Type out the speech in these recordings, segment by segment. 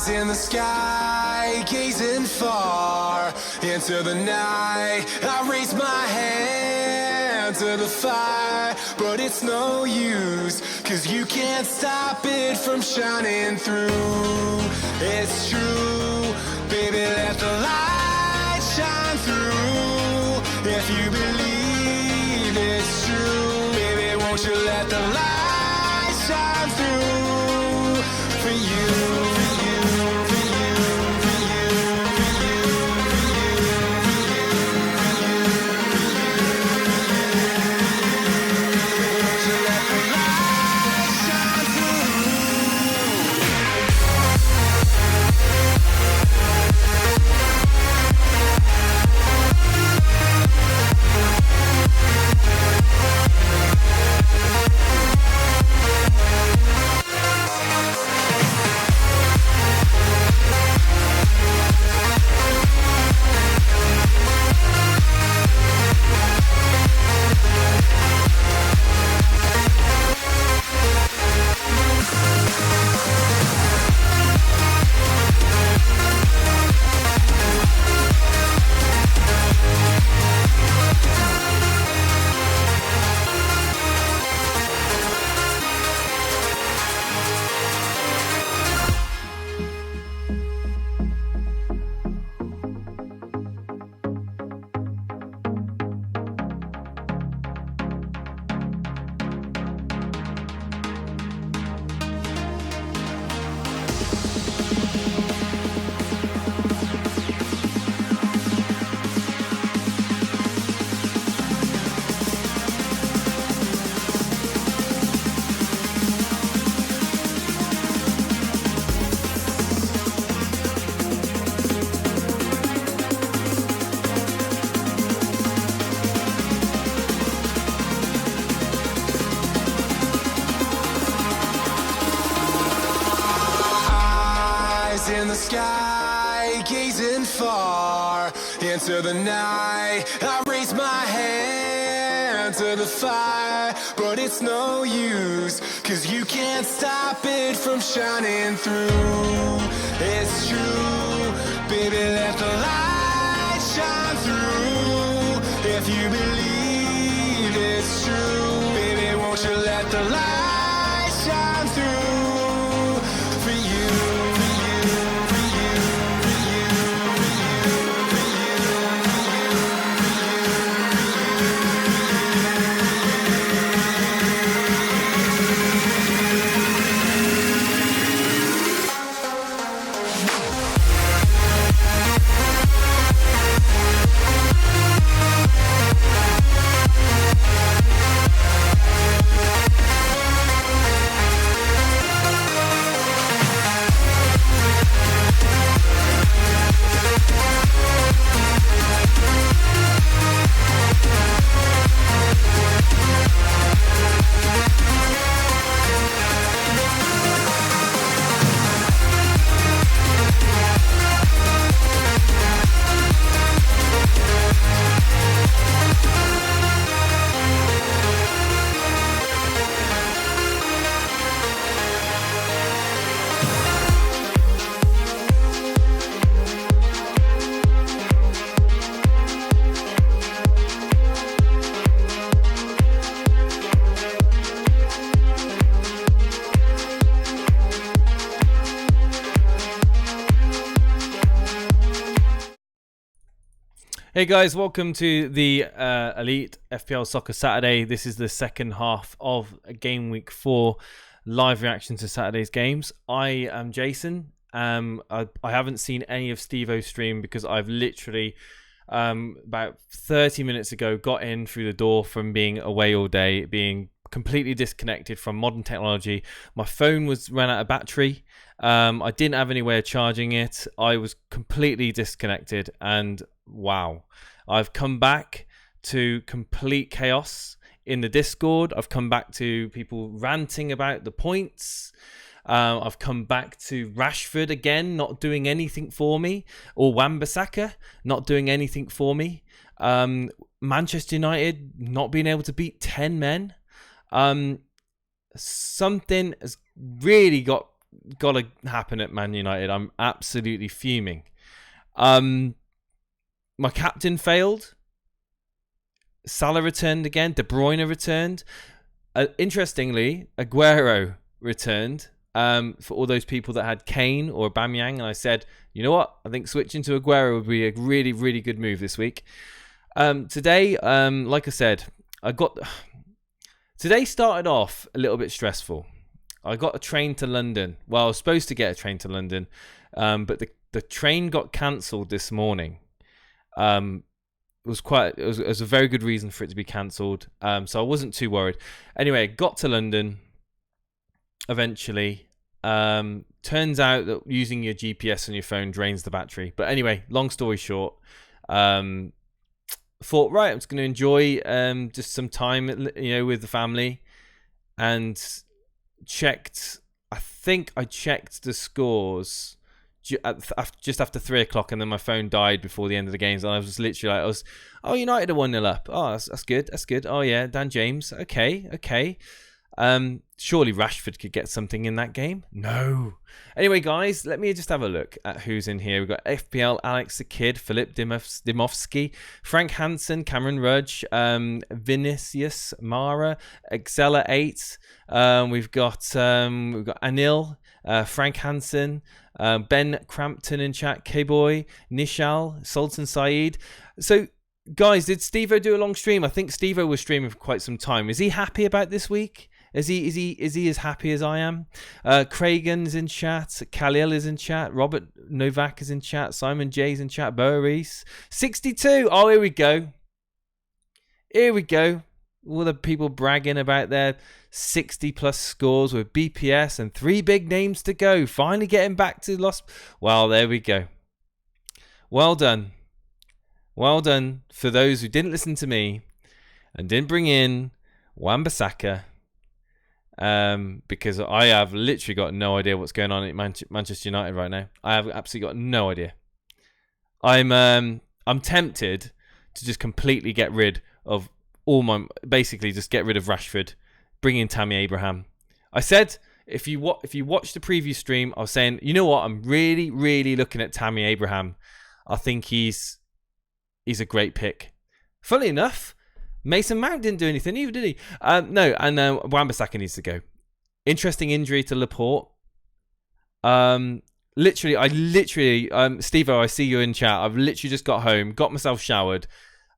In the sky, gazing far into the night, I raise my hand to the fire, but it's no use, 'cause you can't stop it from shining through. It's true, baby, let the light shine through. If you believe it's true, baby, won't you let the light shine through for you. In the sky, gazing far into the night, I raise my hand to the fire, but it's no use, 'cause you can't stop it from shining through. It's true, baby, let the light shine through. If you believe it's true, baby, won't you let the light shine through for you. Hey guys, welcome to the Elite FPL Soccer Saturday. This is the second half of Gameweek 4 live reaction to Saturday's games. I am Jason. I haven't seen any of Steve-O's stream because I've literally about 30 minutes ago got in through the door from being away all day, being completely disconnected from modern technology. My phone ran out of battery. I didn't have any way of charging it. I was completely disconnected, and wow, I've come back to complete chaos in the Discord. I've come back to people ranting about the points. I've come back to Rashford again not doing anything for me, or Wan-Bissaka not doing anything for me. Manchester United not being able to beat 10 men. Something has really got to happen at Man United. I'm absolutely fuming. My captain failed. Salah returned again. De Bruyne returned. Interestingly, Aguero returned. For all those people that had Kane or Aubameyang, and I said, you know what? I think switching to Aguero would be a really, really good move this week. Today, like I said, today started off a little bit stressful. I got a train to London. Well, I was supposed to get a train to London, but the train got cancelled this morning. It was a very good reason for it to be cancelled. So I wasn't too worried. Anyway, got to London eventually. Turns out that using your GPS on your phone drains the battery. But anyway, long story short, thought, right, I'm just going to enjoy just some time, with the family, and checked. I think I checked the scores just after 3 o'clock, and then my phone died before the end of the games, and I was literally like, United are 1-0 up. Oh, that's good. Oh yeah, Dan James. Okay. Surely Rashford could get something in that game. No. Anyway, guys, let me just have a look at who's in here. We've got FPL, Alex the Kid, Philip Dimovsky, Frank Hansen, Cameron Rudge, Vinicius Mara, Excella 8. We've got Anil, Frank Hansen, Ben Crampton in chat, K-Boy, Nishal, Sultan Saeed. So, guys, did Steve-O do a long stream? I think Steve-O was streaming for quite some time. Is he happy about this week? Is he as happy as I am? Cragen's in chat. Khalil is in chat. Robert Novak is in chat. Simon J's in chat. Boris 62. Oh, here we go. All the people bragging about their 60+ scores with BPS and 3 big names to go. Finally getting back to lost. Well, there we go. Well done. Well done for those who didn't listen to me and didn't bring in Wan-Bissaka. Because I have literally got no idea what's going on at Manchester United right now. I have absolutely got no idea. I'm tempted to just completely get rid of basically just get rid of Rashford, bring in Tammy Abraham. I said if you watch the preview stream, I was saying, you know what, I'm really, really looking at Tammy Abraham. I think he's a great pick. Funnily enough, Mason Mount didn't do anything either, did he? No, and Wan-Bissaka needs to go. Interesting injury to Laporte. Steve-O, I see you in chat. I've literally just got home, got myself showered,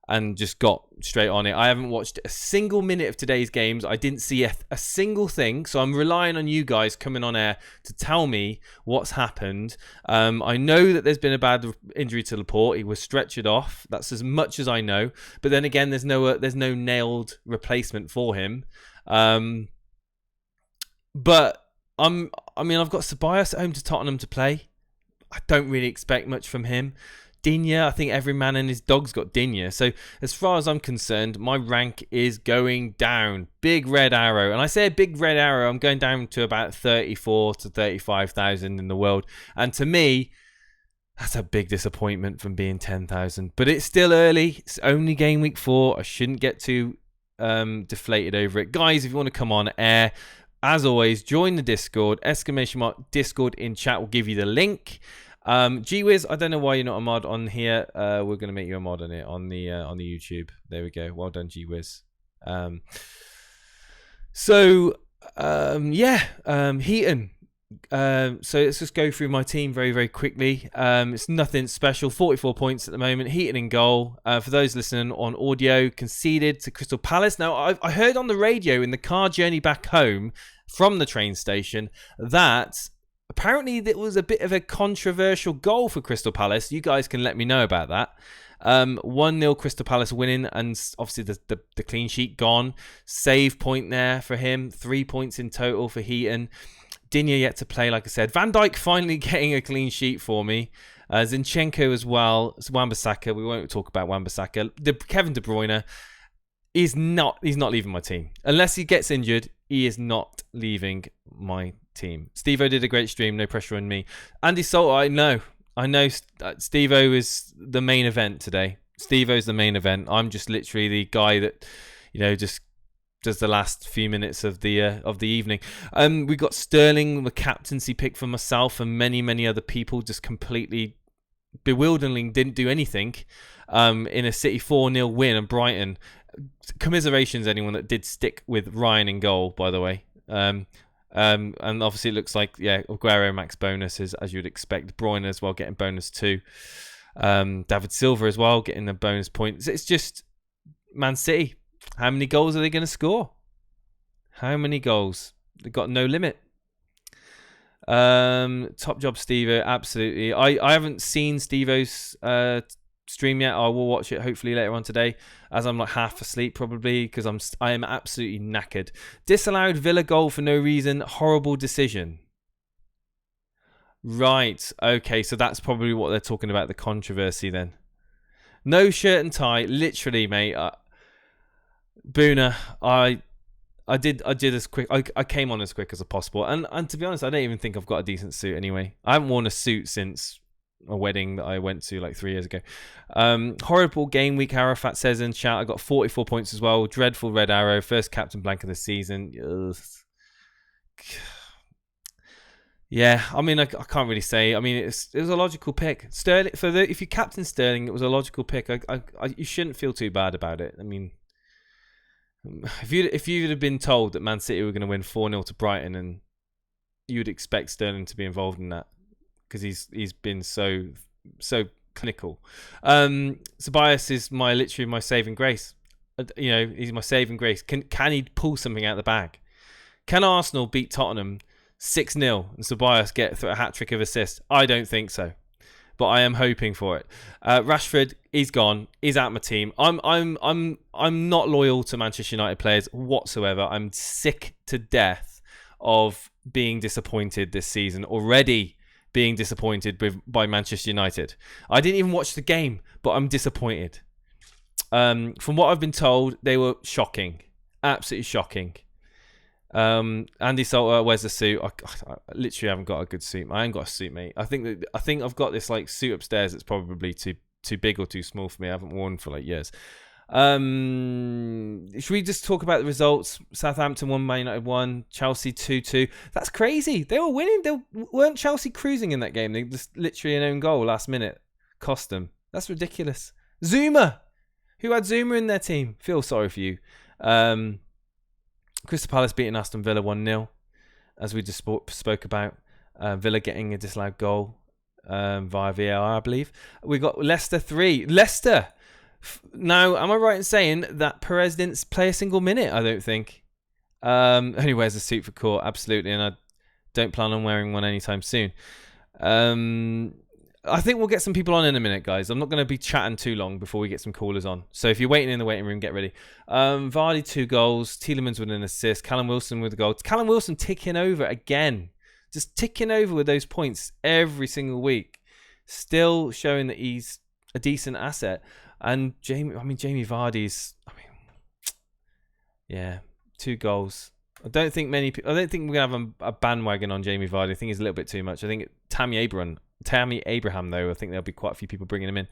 and just got straight on it. I haven't watched a single minute of today's games. I didn't see a single thing. So I'm relying on you guys coming on air to tell me what's happened. I know that there's been a bad injury to Laporte. He was stretchered off. That's as much as I know. But then again, there's no nailed replacement for him. But I've got Ceballos at home to Tottenham to play. I don't really expect much from him. Digne, I think every man and his dog's got Digne. So as far as I'm concerned, my rank is going down. Big red arrow. And I say a big red arrow, I'm going down to about 34 to 35,000 in the world. And to me, that's a big disappointment from being 10,000. But it's still early. It's only game week 4. I shouldn't get too deflated over it. Guys, if you want to come on air, as always, join the Discord. !Discord in chat will give you the link. GWiz, I don't know why you're not a mod on here. We're going to make you a mod on it on the YouTube. There we go. Well done, GWiz. Heaton. So let's just go through my team very, very quickly. It's nothing special. 44 points at the moment. Heaton in goal. For those listening on audio, conceded to Crystal Palace. Now, I heard on the radio in the car journey back home from the train station that apparently there was a bit of a controversial goal for Crystal Palace. You guys can let me know about that. 1-0 Crystal Palace winning, and obviously the clean sheet gone. Save point there for him. 3 points in total for Heaton. Digne yet to play, like I said. Van Dijk finally getting a clean sheet for me. Zinchenko as well. It's Wan-Bissaka. We won't talk about Wan-Bissaka. Kevin De Bruyne he's not leaving my team. Unless he gets injured, he is not leaving my team. Steve-O did a great stream. No pressure on me. Andy Salter, I know Steve-O is the main event today. Steve-O's the main event. I'm just literally the guy that, just does the last few minutes of the evening. We got Sterling, the captaincy pick for myself and many other people, just completely bewilderingly didn't do anything in a City 4-0 win and Brighton. Commiserations anyone that did stick with Ryan in goal, by the way. And obviously it looks like Aguero max bonuses as you'd expect. Bruyne as well getting bonus too. David Silva as well getting a bonus point. It's just Man City. How many goals are they going to score? How many goals? They've got no limit. Top job, Steve-O. Absolutely. I haven't seen Steve-O's stream yet. I will watch it hopefully later on today, as I'm like half asleep probably because I am absolutely knackered. Disallowed Villa goal for no reason. Horrible decision. Right. Okay. So that's probably what they're talking about. The controversy then. No shirt and tie. Literally, mate. Boona, I did as quick. I came on as quick as possible, and to be honest, I don't even think I've got a decent suit anyway. I haven't worn a suit since a wedding that I went to like 3 years ago. Horrible game week. Arafat says in chat, I got 44 points as well. Dreadful red arrow. First captain blank of the season. Ugh. Yeah, I mean, I can't really say. I mean, it was a logical pick. Sterling if you captain Sterling, it was a logical pick. You shouldn't feel too bad about it. I mean, if you'd have been told that Man City were going to win 4-0 to Brighton, and you'd expect Sterling to be involved in that because he's been so clinical. Ceballos is literally my saving grace. He's my saving grace. Can he pull something out of the bag? Can Arsenal beat Tottenham 6-0 and Ceballos get a hat trick of assists? I don't think so, but I am hoping for it. Rashford, he's gone. He's out my team. I'm not loyal to Manchester United players whatsoever. I'm sick to death of being disappointed this season. Already being disappointed by Manchester United. I didn't even watch the game, but I'm disappointed. From what I've been told, they were shocking. Absolutely shocking. Andy Salter, where's the suit? I literally haven't got a good suit. I ain't got a suit, mate. I think I've got this like suit upstairs that's probably too big or too small for me. I haven't worn for like years. Should we just talk about the results? Southampton 1, Man United 1, Chelsea 2-2. That's crazy. They were winning. Weren't Chelsea cruising in that game? They just literally an own goal last minute cost them. That's ridiculous. Zuma, who had Zuma in their team. Feel sorry for you. Crystal Palace beating Aston Villa 1-0, as we just spoke about. Villa getting a disallowed goal via VAR, I believe. We got Leicester 3. Leicester. Now, am I right in saying that Perez didn't play a single minute? I don't think. Only wears a suit for court, absolutely, and I don't plan on wearing one anytime soon. I think we'll get some people on in a minute, guys. I'm not going to be chatting too long before we get some callers on. So if you're waiting in the waiting room, get ready. Vardy 2 goals. Tielemans with an assist. Callum Wilson with a goal. Callum Wilson ticking over again. Just ticking over with those points every single week. Still showing that he's a decent asset. And Jamie Vardy's, 2 goals. I don't think we're going to have a bandwagon on Jamie Vardy. I think he's a little bit too much. I think Tammy Abraham, though, I think there'll be quite a few people bringing him in.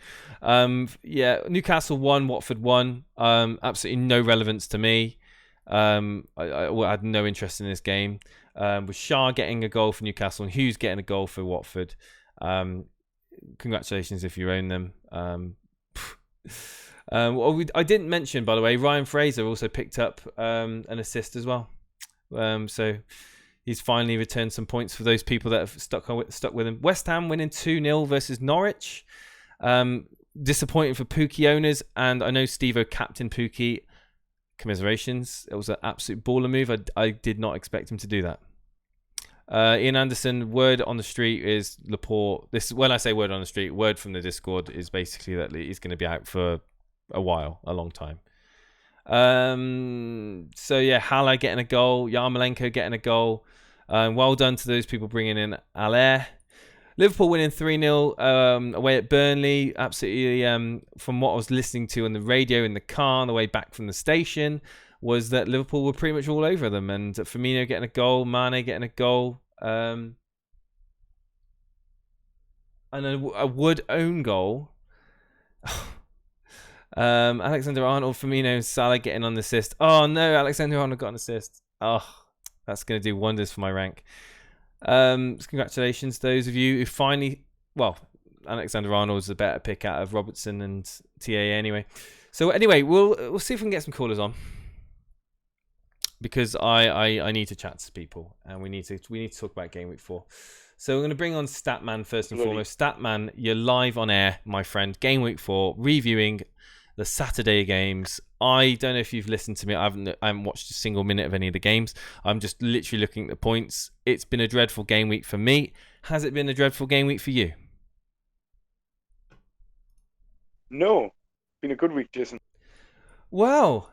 Newcastle 1, Watford 1. Absolutely no relevance to me. I had no interest in this game. With Shah getting a goal for Newcastle and Hughes getting a goal for Watford. Congratulations if you own them. I didn't mention, by the way, Ryan Fraser also picked up an assist as well. So He's finally returned some points for those people that have stuck with him. West Ham winning 2-0 versus Norwich. Disappointing for Pookie owners, and I know Steve-O captain Pookie. Commiserations. It was an absolute baller move. I did not expect him to do that. Ian Anderson, word on the street is Laporte. When I say word on the street, word from the Discord is basically that he's going to be out for a long time. So yeah, Haller getting a goal, Yarmolenko getting a goal. Well done to those people bringing in Allaire. Liverpool winning 3-0 away at Burnley. Absolutely, from what I was listening to on the radio in the car on the way back from the station, was that Liverpool were pretty much all over them. And Firmino getting a goal, Mane getting a goal. And a Wood own goal. Alexander-Arnold, Firmino, Salah getting on the assist. Oh no, Alexander-Arnold got an assist. Oh, that's going to do wonders for my rank. Congratulations to those of you who finally... Well, Alexander-Arnold's a better pick out of Robertson and TA anyway. So anyway, we'll see if we can get some callers on. Because I need to chat to people. And we need to talk about Gameweek 4. So we're going to bring on Statman first and foremost. Statman, you're live on air, my friend. Gameweek 4, reviewing the Saturday games. I don't know if you've listened to me. I haven't watched a single minute of any of the games. I'm just literally looking at the points. It's been a dreadful game week for me. Has it been a dreadful game week for you? No. It's been a good week, Jason. Well,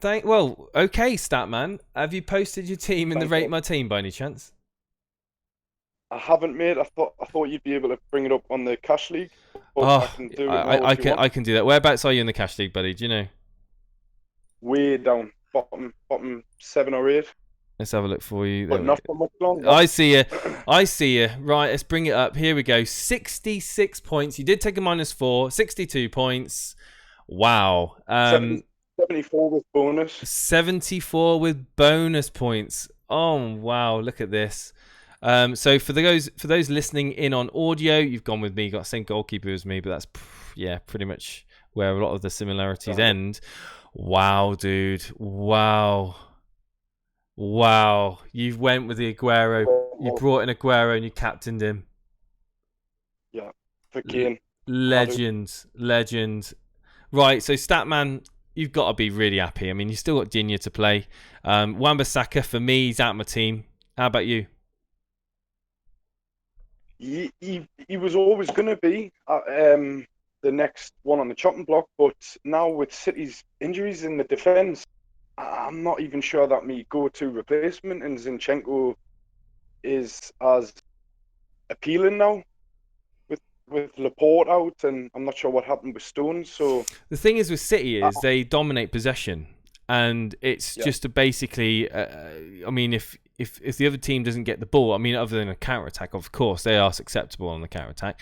okay, Statman. Have you posted your team in the Rate My Team by any chance? I haven't, mate. I thought you'd be able to bring it up on the Cash League. I can do that. Whereabouts are you in the Cash League, buddy? Do you know? Way down, bottom 7 or 8. Let's have a look for you. But not for much longer. I see you. Right, let's bring it up. Here we go. 66 points. You did take a -4. 62 points. Wow. 74 with bonus. 74 with bonus points. Oh wow! Look at this. So for those listening in on audio, you've gone with me. You got the same goalkeeper as me, but that's pretty much where a lot of the similarities end. Wow, dude. Wow. You went with the Aguero. You brought in Aguero and you captained him. Yeah, for Kane. Legend. Right, so Statman, you've got to be really happy. I mean, you still got Digne to play. Wan-Bissaka, for me, he's out my team. How about you? He was always going to be the next one on the chopping block, but now with City's injuries in the defence, I'm not even sure that my go-to replacement in Zinchenko is as appealing now with Laporte out, and I'm not sure what happened with Stones. So the thing is with City is they dominate possession, and it's just to basically, I mean, if the other team doesn't get the ball, I mean, other than a counter-attack, of course, they are susceptible on the counter-attack.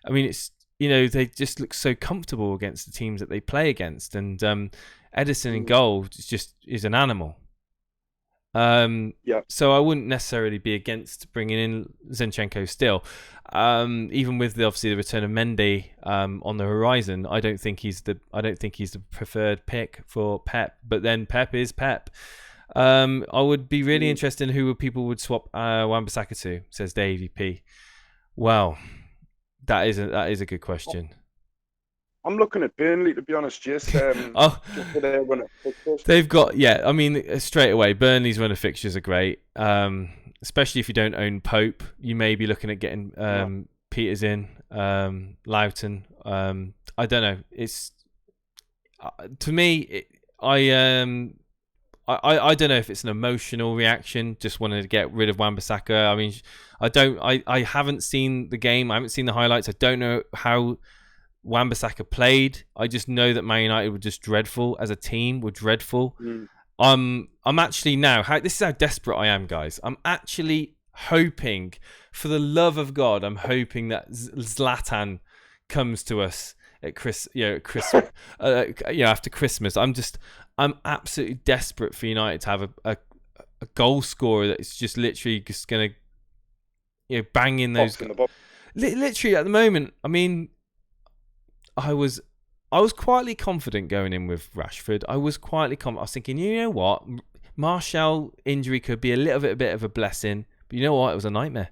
I mean, it's, they just look so comfortable against the teams that they play against. And Edison in goal is an animal. So I wouldn't necessarily be against bringing in Zinchenko still. Even with obviously the return of Mendy on the horizon, I don't think he's the preferred pick for Pep. But then Pep is Pep. I would be really interested in who people would swap Wan-Bissaka to, says Davey P. Well, that is a good question. I'm looking at Burnley, to be honest, just they've got, I mean, straight away, Burnley's run of fixtures are great, especially if you don't own Pope. You may be looking at getting Peters in, Loughton. I don't know. It's to me, I don't know if it's an emotional reaction, just wanting to get rid of Wan-Bissaka. I mean, I haven't seen the game. I haven't seen the highlights. I don't know how Wan-Bissaka played. I just know that Man United were just dreadful as a team. Were dreadful. I'm actually now. This is how desperate I am, guys. I'm actually hoping, for the love of God, I'm hoping that Zlatan comes to us at Christmas. After Christmas. I'm absolutely desperate for United to have a goal scorer that's just literally just gonna bang in those. Literally at the moment, I mean, I was quietly confident going in with Rashford. I was quietly confident. I was thinking, you know what, Martial injury could be a bit of a blessing, but you know what? It was a nightmare.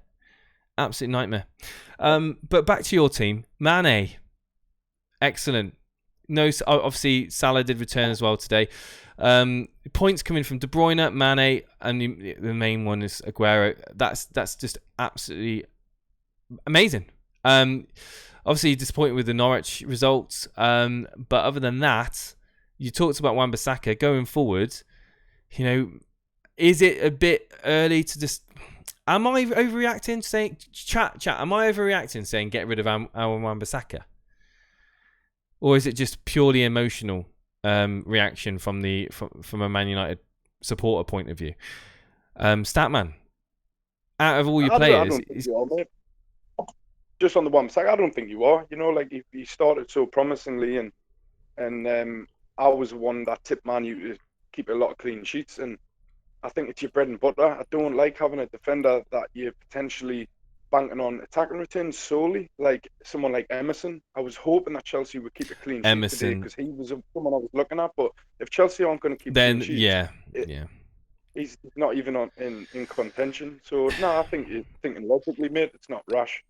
Absolute nightmare. But back to your team. Mane. Excellent. No, obviously Salah did return as well today. Points coming from De Bruyne, Mane, and the main one is Aguero. That's just absolutely amazing. Obviously disappointed with the Norwich results. But other than that, you talked about Wan-Bissaka going forward. You know, is it a bit early to just? Am I overreacting? Saying chat. Am I overreacting? Saying get rid of our Wan-Bissaka, or is it just purely emotional reaction from a Man United supporter point of view? Statman, out of all your players, just on the one side, I don't think you are. You know, like he started so promisingly, and I was the one that tipped Man U to keep a lot of clean sheets, and I think it's your bread and butter. I don't like having a defender that you're potentially banking on attacking returns solely, like someone like Emerson. I was hoping that Chelsea would keep a clean sheet today because he was someone I was looking at. But if Chelsea aren't going to keep clean sheets, he's not even in contention. So no, I think you're thinking logically, mate. It's not rash.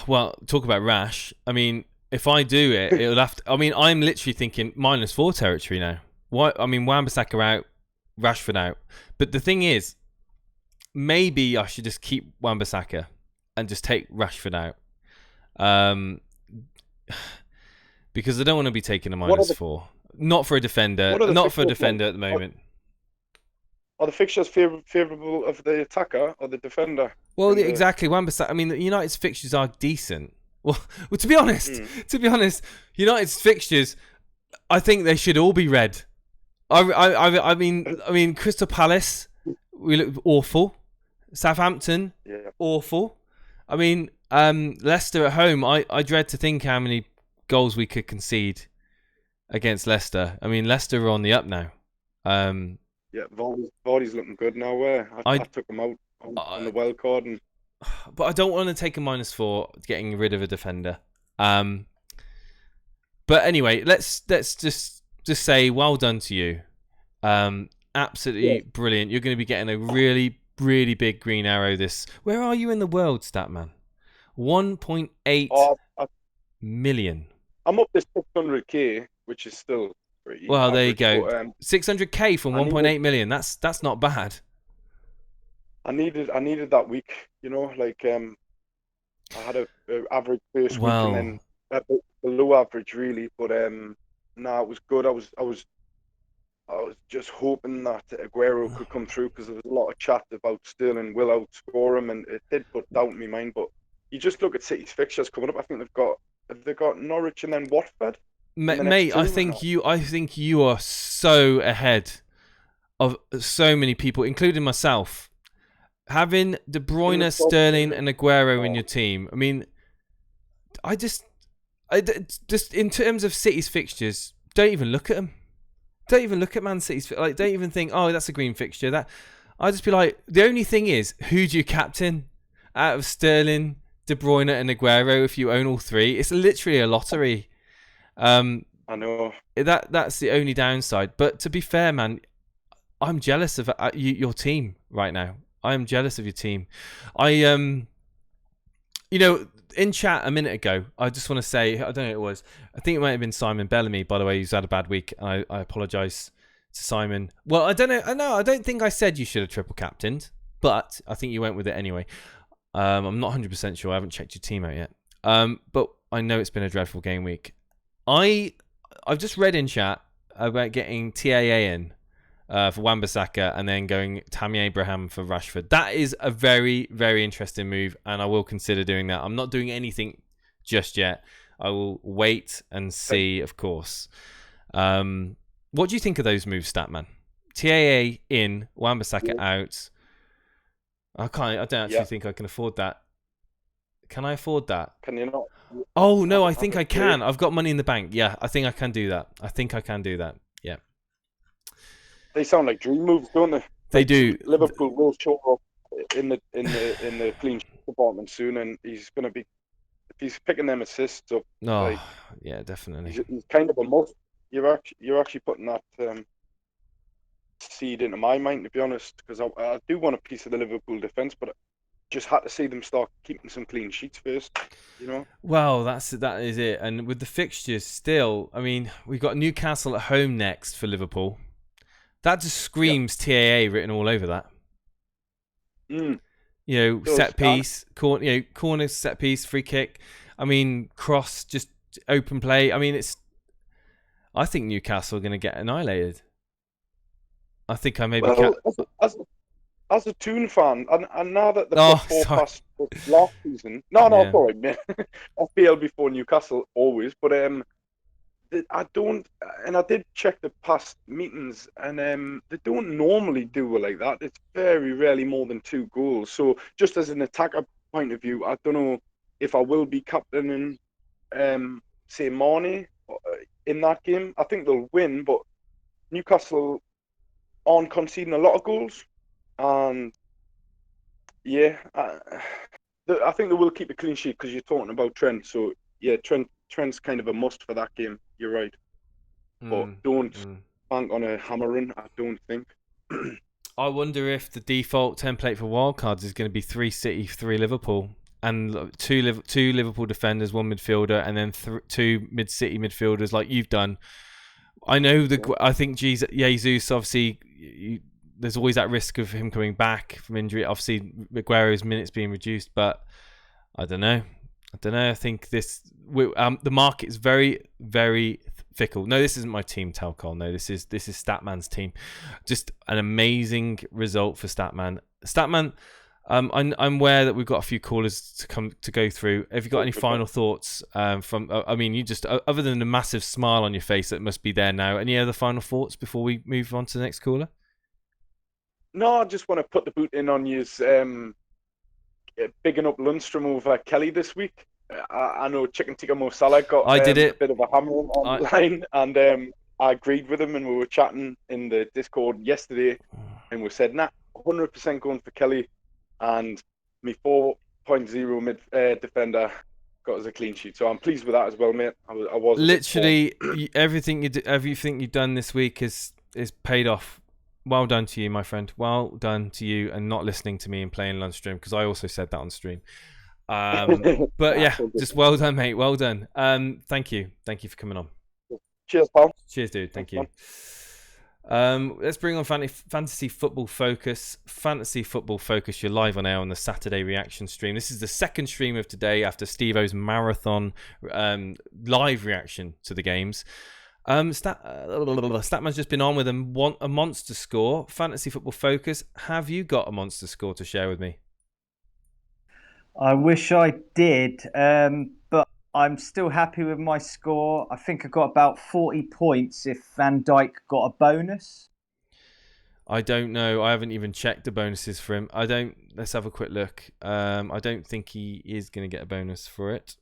Well, talk about rash. I mean, if I do it, it'll have to. I mean, I'm literally thinking -4 territory now. Why? I mean, Wan-Bissaka out, Rashford out. But the thing is, maybe I should just keep Wan-Bissaka and just take Rashford out. Because I don't want to be taking a -4. Not for a defender. Not for a defender at the moment. Are the fixtures favourable of the attacker or the defender? Well, exactly. Wan-Bissaka. I mean, United's fixtures are decent. Well, to be honest, United's fixtures, I think they should all be red. I mean, Crystal Palace, we look awful. Southampton, awful. I mean, Leicester at home, I dread to think how many goals we could concede against Leicester. I mean, Leicester are on the up now. Vardy's looking good now. I took him out on the wild card, but I don't want to take a -4 getting rid of a defender. But anyway, let's just say well done to you. Absolutely brilliant. You're going to be getting a really, really big green arrow this. Where are you in the world, Statman? 1.8 million. I'm up to 600k, which is still pretty. Well, average, there you go. But, 600k from 1.8 million. That's not bad. I needed that week. You know, like I had a average first week and then below average really, but it was good. I was just hoping that Aguero could come through because there was a lot of chat about Sterling will outscore him, and it did put doubt in my mind. But you just look at City's fixtures coming up. I think they've got Norwich and then Watford. Mate, I think you are so ahead of so many people, including myself. Having De Bruyne, Sterling, and Aguero in your team. I mean, I just in terms of City's fixtures, don't even look at them. Don't even look at Man City's. Like, don't even think, oh, that's a green fixture. That I just be like, the only thing is, who do you captain out of Sterling, De Bruyne, and Aguero? If you own all three, it's literally a lottery. I know that's the only downside. But to be fair, man, I'm jealous of your team right now. I am jealous of your team. In chat a minute ago, I just want to say, I don't know who it was. I think it might have been Simon Bellamy, by the way, who's had a bad week. I apologise to Simon. Well, I don't know. No, I don't think I said you should have triple captained, but I think you went with it anyway. I'm not 100% sure. I haven't checked your team out yet. But I know it's been a dreadful game week. I've just read in chat about getting TAA in for Wan-Bissaka and then going Tammy Abraham for Rashford. That is a very, very interesting move, and I will consider doing that. I'm not doing anything just yet. I will wait and see, of course. What do you think of those moves, Statman? TAA in, Wan-Bissaka out. I don't actually think I can afford that. Can I afford that? Can you not? Oh, no, I think I can. I've got money in the bank. Yeah, I think I can do that. Yeah. They sound like dream moves, don't they? They do. Liverpool will show up in the clean sheet department soon, and he's going to be, if he's picking them assists up. Oh, yeah, definitely. He's kind of a must. You're actually putting that seed into my mind, to be honest, because I do want a piece of the Liverpool defence, but I just had to see them start keeping some clean sheets first, you know. Well, that is it. And with the fixtures still, I mean, we've got Newcastle at home next for Liverpool. That just screams TAA written all over that. Mm. You know, set piece, corner set piece, free kick. I mean, cross, just open play. I mean, I think Newcastle are going to get annihilated. I think I maybe as a Toon fan, and now that the four past last season, sorry, man. FPL before Newcastle always, but I don't, and I did check the past meetings, and they don't normally do it like that. It's very rarely more than 2 goals. So just as an attacker point of view, I don't know if I will be captaining, say, Marnie in that game. I think they'll win, but Newcastle aren't conceding a lot of goals, and yeah, I think they will keep a clean sheet because you're talking about Trent. So yeah, Trent's kind of a must for that game. You're right, but don't bank on a hammering. I don't think. I wonder if the default template for wildcards is going to be 3 City, 3 Liverpool, and two Liverpool defenders, 1 midfielder, and then 2 mid-City midfielders like you've done. I know I think Jesus, obviously, there's always that risk of him coming back from injury. Obviously, Aguero's minutes being reduced, but I don't know. I think the market is very, very fickle. No, this isn't my team, Telcol. No, this is Statman's team. Just an amazing result for Statman. Statman, I'm aware that we've got a few callers to go through. Have you got any final thoughts from? I mean, you just other than the massive smile on your face that must be there now. Any other final thoughts before we move on to the next caller? No, I just want to put the boot in on you. Bigging up Lundstrom over Kelly this week. I know Chicken Tikka Mo Salah got a bit of a hammer online, and I agreed with him, and we were chatting in the Discord yesterday, and we said, 100% going for Kelly, and my 4.0 mid defender got us a clean sheet, so I'm pleased with that as well, mate. I was literally everything you've done this week is paid off. Well done to you, my friend. Well done to you, and not listening to me and playing Lundstrom, because I also said that on stream. But yeah, just well done, mate. Well done. Thank you for coming on. Cheers, pal. Cheers, dude. Thank you. Let's bring on Fantasy Football Focus. Fantasy Football Focus, you're live on air on the Saturday reaction stream. This is the second stream of today after Steve-O's marathon live reaction to the games. Statman's just been on with a monster score. Fantasy Football Focus, have you got a monster score to share with me? I wish I did, but I'm still happy with my score. I think I got about 40 points if Van Dijk got a bonus. I don't know. I haven't even checked the bonuses for him. Let's have a quick look. I don't think he is going to get a bonus for it.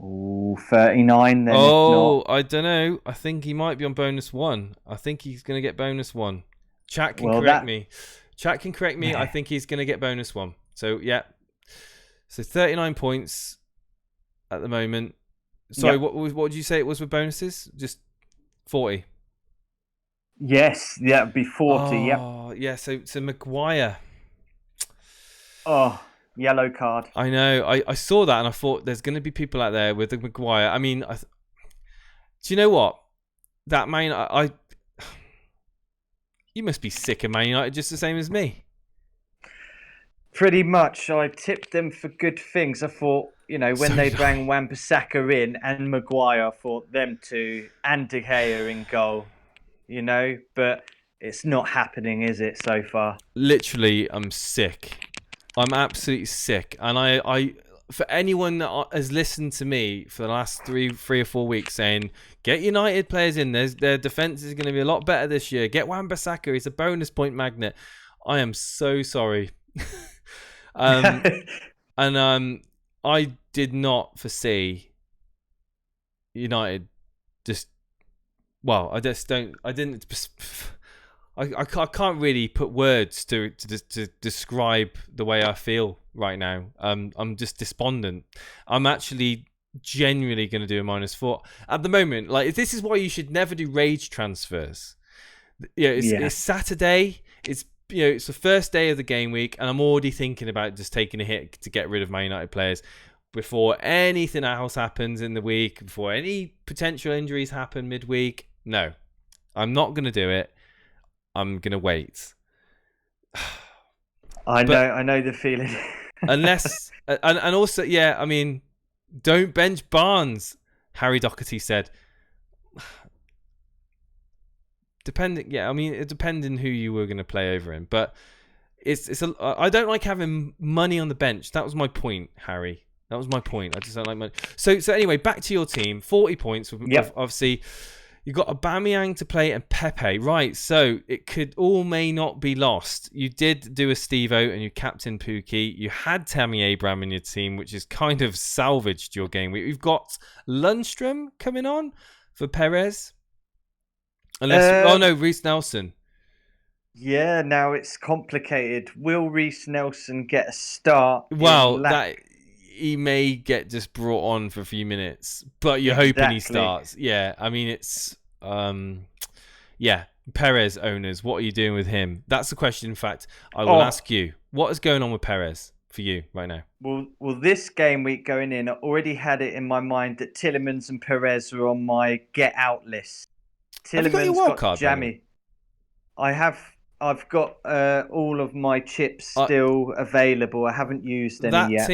Oh, 39 then. Oh, I don't know. I think he might be on bonus 1. I think he's going to get bonus 1. Chat can correct me. Chat can correct me. I think he's going to get bonus 1. So, yeah. So, 39 points at the moment. Sorry, what did you say it was with bonuses? Just 40? Yes, yeah, it'd be 40, Oh, yeah. So Maguire. Oh, yellow card. I know. I saw that and I thought there's going to be people out there with the Maguire. I mean, do you know what? That Man you must be sick of Man United just the same as me. Pretty much. I tipped them for good things. I thought, when they bring Wan-Bissaka in and Maguire, I thought them two and De Gea in goal, but it's not happening, is it, so far? Literally, I'm sick. I'm absolutely sick. And I for anyone that has listened to me for the last three or 4 weeks saying, get United players in, their defence is going to be a lot better this year. Get Wan-Bissaka, he's a bonus point magnet. I am so sorry. And I did not foresee United I can't really put words to describe the way I feel right now. I'm just despondent. I'm actually genuinely going to do a -4 at the moment. Like, this is why you should never do rage transfers. It's Saturday. It's it's the first day of the game week, and I'm already thinking about just taking a hit to get rid of Man United players before anything else happens in the week, before any potential injuries happen midweek. No, I'm not going to do it. I'm going to wait. I know the feeling. Unless, and also, I mean, don't bench Barnes, Harry Doherty said. Depending who you were going to play over him, but I don't like having money on the bench. That was my point, Harry. That was my point. I just don't like money. So anyway, back to your team. 40 points. Yep. Obviously, you got Aubameyang to play and Pepe. Right. So it could all may not be lost. You did do a Steve-O and you captain Pookie. You had Tammy Abraham in your team, which is kind of salvaged your game. We've got Lundstrom coming on for Perez. Unless, Reece Nelson. Yeah, now it's complicated. Will Reece Nelson get a start? Well, he may get just brought on for a few minutes, but you're hoping he starts. Yeah, I mean, it's... Perez owners, what are you doing with him? That's the question, in fact, I will ask you. What is going on with Perez for you right now? Well, this game week going in, I already had it in my mind that Tielemans and Perez were on my get-out list. Tielemans got jammy. I've got all of my chips still available. I haven't used any yet.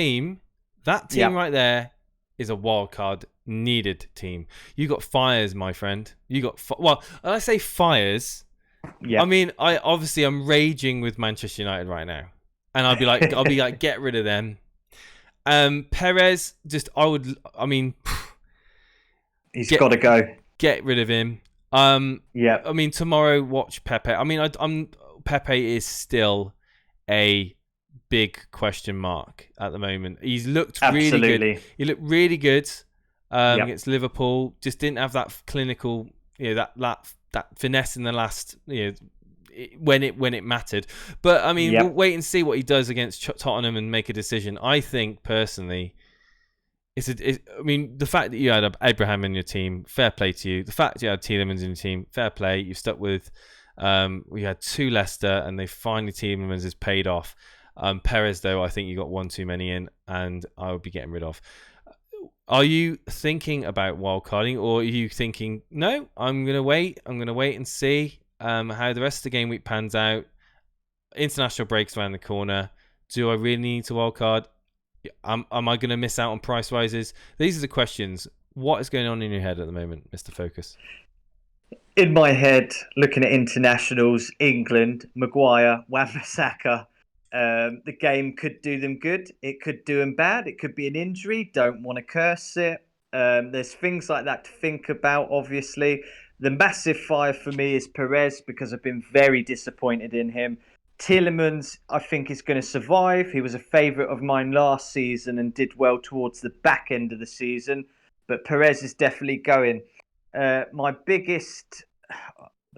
That team right there is a wild card needed team. You got Fires, my friend. You got when I say Fires, I mean I'm raging with Manchester United right now, and I'll be like, get rid of them. Perez, he's got to go. Get rid of him. I mean, tomorrow watch Pepe. I mean, Pepe is still a big question mark at the moment. He's looked really good. He looked really good against Liverpool. Just didn't have that clinical, that finesse in the last, when it mattered. But I mean, we'll wait and see what he does against Tottenham and make a decision. I think personally, the fact that you had Abraham in your team, fair play to you. The fact you had Tielemans in your team, fair play. You stuck with. We had 2 Leicester, and Tielemans has paid off. Perez, though, I think you got one too many in, and I would be getting rid of. Are you thinking about wildcarding, or are you thinking, no, I'm going to wait. I'm going to wait and see how the rest of the game week pans out. International breaks around the corner. Do I really need to wildcard? Am I going to miss out on price rises? These are the questions. What is going on in your head at the moment, Mr. Focus? In my head, looking at internationals, England, Maguire, Wan-Bissaka, the game could do them good. It could do them bad. It could be an injury. Don't want to curse it. There's things like that to think about, obviously. The massive fire for me is Perez, because I've been very disappointed in him. Tielemans, I think, is going to survive. He was a favourite of mine last season and did well towards the back end of the season. But Perez is definitely going. My biggest...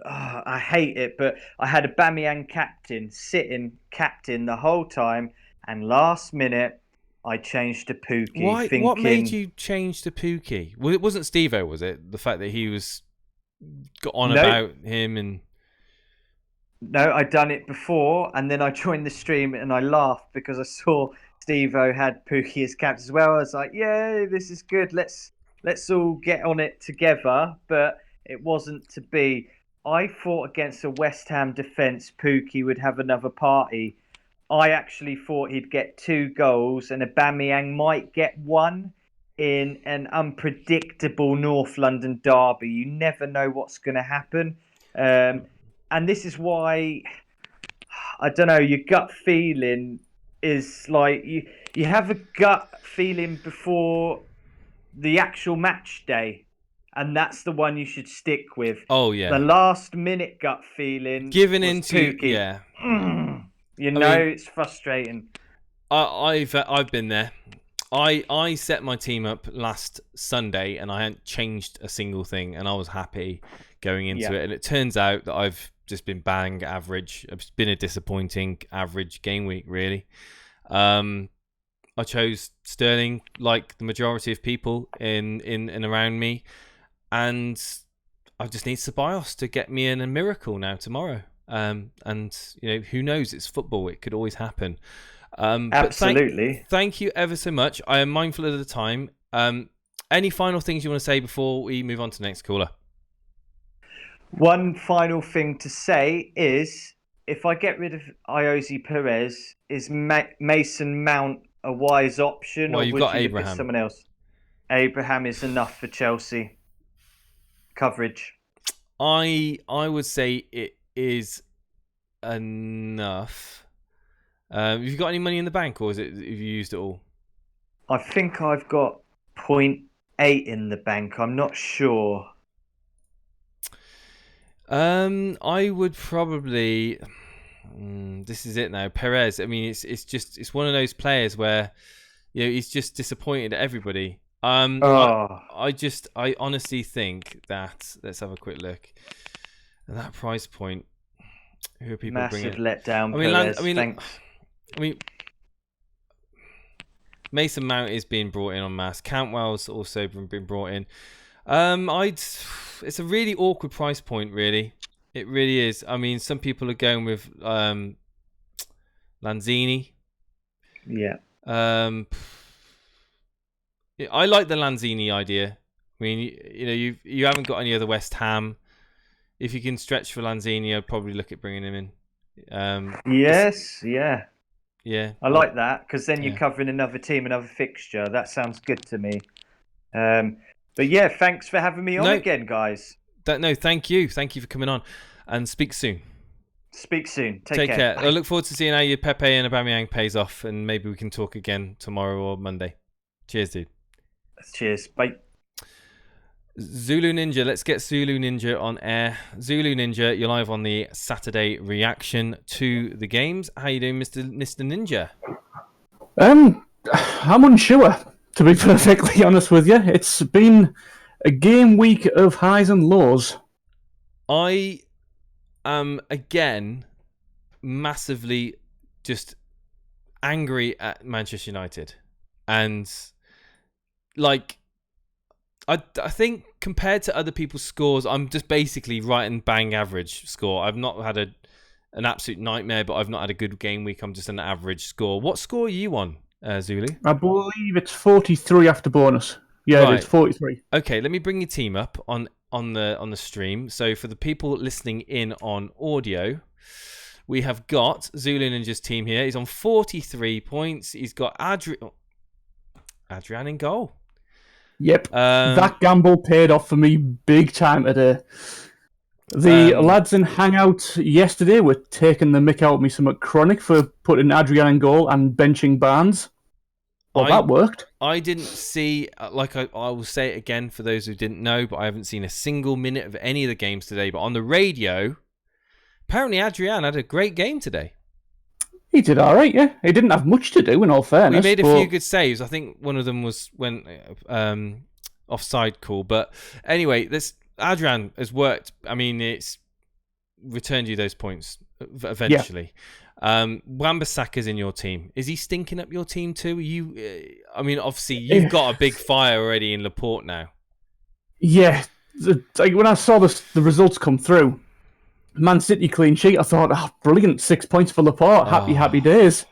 I hate it, but I had Aubameyang sitting captain the whole time. And last minute, I changed to Pookie. Why? What made you change to Pookie? Well, it wasn't Steve-O, was it? The fact that he got on about him and... No, I'd done it before, and then I joined the stream and I laughed because I saw Steve-O had Pookie as captain as well. I was like, "Yeah, this is good. Let's all get on it together." But it wasn't to be. I thought against a West Ham defence, Pookie would have another party. I actually thought he'd get 2 goals, and Aubameyang might get 1 in an unpredictable North London derby. You never know what's going to happen. And this is why, I don't know, your gut feeling is like, you have a gut feeling before the actual match day, and that's the one you should stick with. Oh, yeah. The last minute gut feeling Giving was into, Pookie. yeah. It's frustrating. I've been there. I set my team up last Sunday, and I hadn't changed a single thing, and I was happy going into it. And it turns out that I've just been bang average. It's been a disappointing average game week, really. I chose Sterling like the majority of people in and around me, and I just need Ceballos to get me in a miracle now tomorrow. And who knows? It's football; it could always happen. Absolutely. But thank you ever so much. I am mindful of the time. Any final things you want to say before we move on to the next caller? One final thing to say is, if I get rid of Iosi Perez, is Mason Mount a wise option, Well, or you've would got you look Abraham. at someone else? Abraham is enough for Chelsea coverage. I would say it is enough. Have you got any money in the bank, or have you used it all? I think I've got 0.8 in the bank. I'm not sure. I would probably. This is it now. Perez. I mean, it's one of those players where, he's just disappointed at everybody. I honestly think that, let's have a quick look at that price point. Who are people Massive bringing? letdown. Perez. Thanks. I mean, Mason Mount is being brought in en masse. Cantwell's also been brought in. It's a really awkward price point, really. It really is. I mean, some people are going with Lanzini. Yeah. I like the Lanzini idea. I mean, you haven't got any other West Ham. If you can stretch for Lanzini, I'd probably look at bringing him in. Yes, yeah. Yeah. I like that, because then you're covering another team, another fixture. That sounds good to me. But yeah, thanks for having me on again, guys. Thank you. Thank you for coming on. And speak soon. Speak soon. Take care. I look forward to seeing how your Pepe and Aubameyang pays off, and maybe we can talk again tomorrow or Monday. Cheers, dude. Cheers. Bye. Zulu Ninja. Let's get Zulu Ninja on air. Zulu Ninja, you're live on the Saturday reaction to the games. How you doing, Mr. Ninja? I'm unsure, to be perfectly honest with you. It's been a game week of highs and lows. I am, again, massively just angry at Manchester United. And, I think compared to other people's scores, I'm just basically writing bang average score. I've not had an absolute nightmare, but I've not had a good game week. I'm just an average score. What score are you on, Zulu? I believe it's 43 after bonus. Yeah, right. It's 43. Okay, let me bring your team up on the stream. So for the people listening in on audio, we have got Zulu Ninja's team here. He's on 43 points. He's got Adrian in goal. Yep, that gamble paid off for me big time today. The lads in Hangout yesterday were taking the mick out of me somewhat chronic for putting Adrian in goal and benching Barnes. Well, that worked. I didn't see, I will say it again for those who didn't know, but I haven't seen a single minute of any of the games today. But on the radio, apparently Adrian had a great game today. He did all right, yeah. He didn't have much to do, in all fairness. He made a few good saves. I think one of them was when offside call. But anyway, this Adrian has worked. I mean, it's returned you those points eventually. Yeah. Wan-Bissaka's in your team. Is he stinking up your team too? I mean, obviously, you've got a big fire already in Laporte now. Yeah. When I saw the results come through, Man City clean sheet, I thought, brilliant, 6 points for Laporte. Happy days.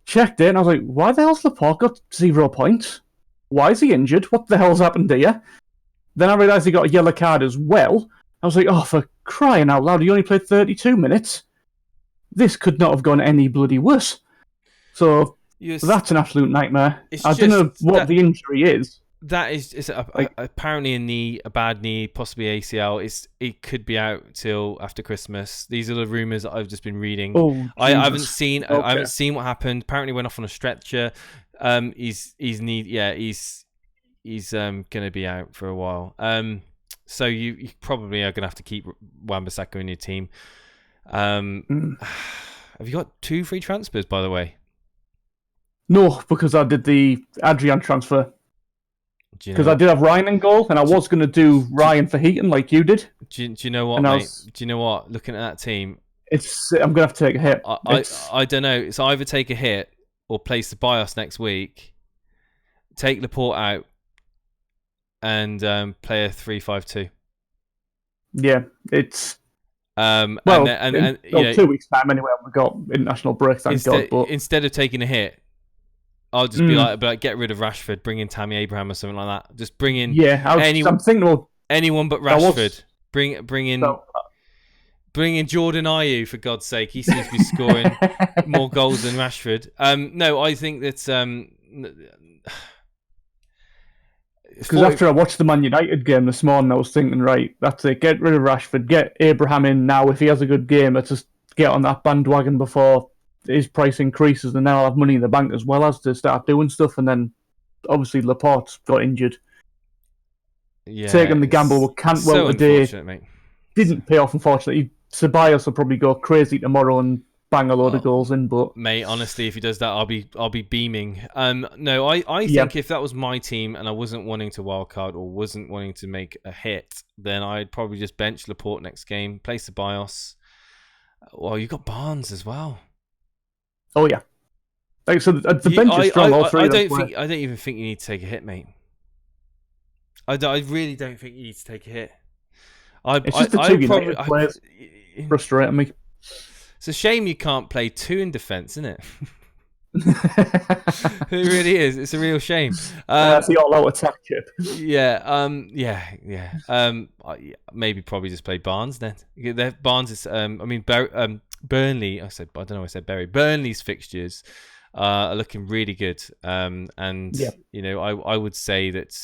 Checked it, and I was like, why the hell's Laporte got 0 points? Why is he injured? What the hell's happened here? Then I realised he got a yellow card as well. I was like, oh, for crying out loud, he only played 32 minutes. This could not have gone any bloody worse. So that's an absolute nightmare. I don't know what the injury is. That is apparently a knee, a bad knee, possibly ACL. It could be out till after Christmas. These are the rumours that I've just been reading. Oh, I haven't seen what happened. Apparently went off on a stretcher. He's gonna be out for a while. So you probably are gonna have to keep Wan-Bissaka in your team. Have you got 2 free transfers, by the way? No, because I did the Adrian transfer. Because I did have Ryan in goal, and I was going to do Ryan for Heaton like you did. Do you know what, mate? Do you know what? Looking at that team, I'm going to have to take a hit. I don't know. It's either take a hit or place the BIOS next week, take Laporte out, and play a 3-5-2. Yeah, it's And well, and in, 2 weeks' time anyway. We've got international break, thank God. But instead of taking a hit, I'll just be like, get rid of Rashford, bring in Tammy Abraham or something like that. Just bring in I'm thinking, well, anyone but Rashford. Bring in Jordan Ayew, for God's sake. He seems to be scoring more goals than Rashford. No, I think that's because after I watched the Man United game this morning, I was thinking, right, that's it. Get rid of Rashford, get Abraham in now. If he has a good game, let's just get on that bandwagon before his price increases, and then I'll have money in the bank as well as to start doing stuff. And then obviously Laporte's got injured. Taking the gamble with Cantwell so today mate. didn't pay off, unfortunately. Ceballos will probably go crazy tomorrow and bang a load of goals in, but mate, honestly, if he does that, I'll be beaming. No, I think if that was my team and I wasn't wanting to wildcard or wasn't wanting to make a hit, then I'd probably just bench Laporte next game, play Ceballos. Well, you got Barnes as well. Oh yeah, like so the bench is strong. All three. I don't even think you need to take a hit, mate. I really don't think you need to take a hit. It's just the two United players frustrating me. It's a shame you can't play two in defence, isn't it? It really is. It's a real shame. That's the all-out attack chip. Maybe probably just play Barnes then. Barnes is. Burnley. I don't know. I said Bury. Burnley's fixtures are looking really good. You know, I would say that.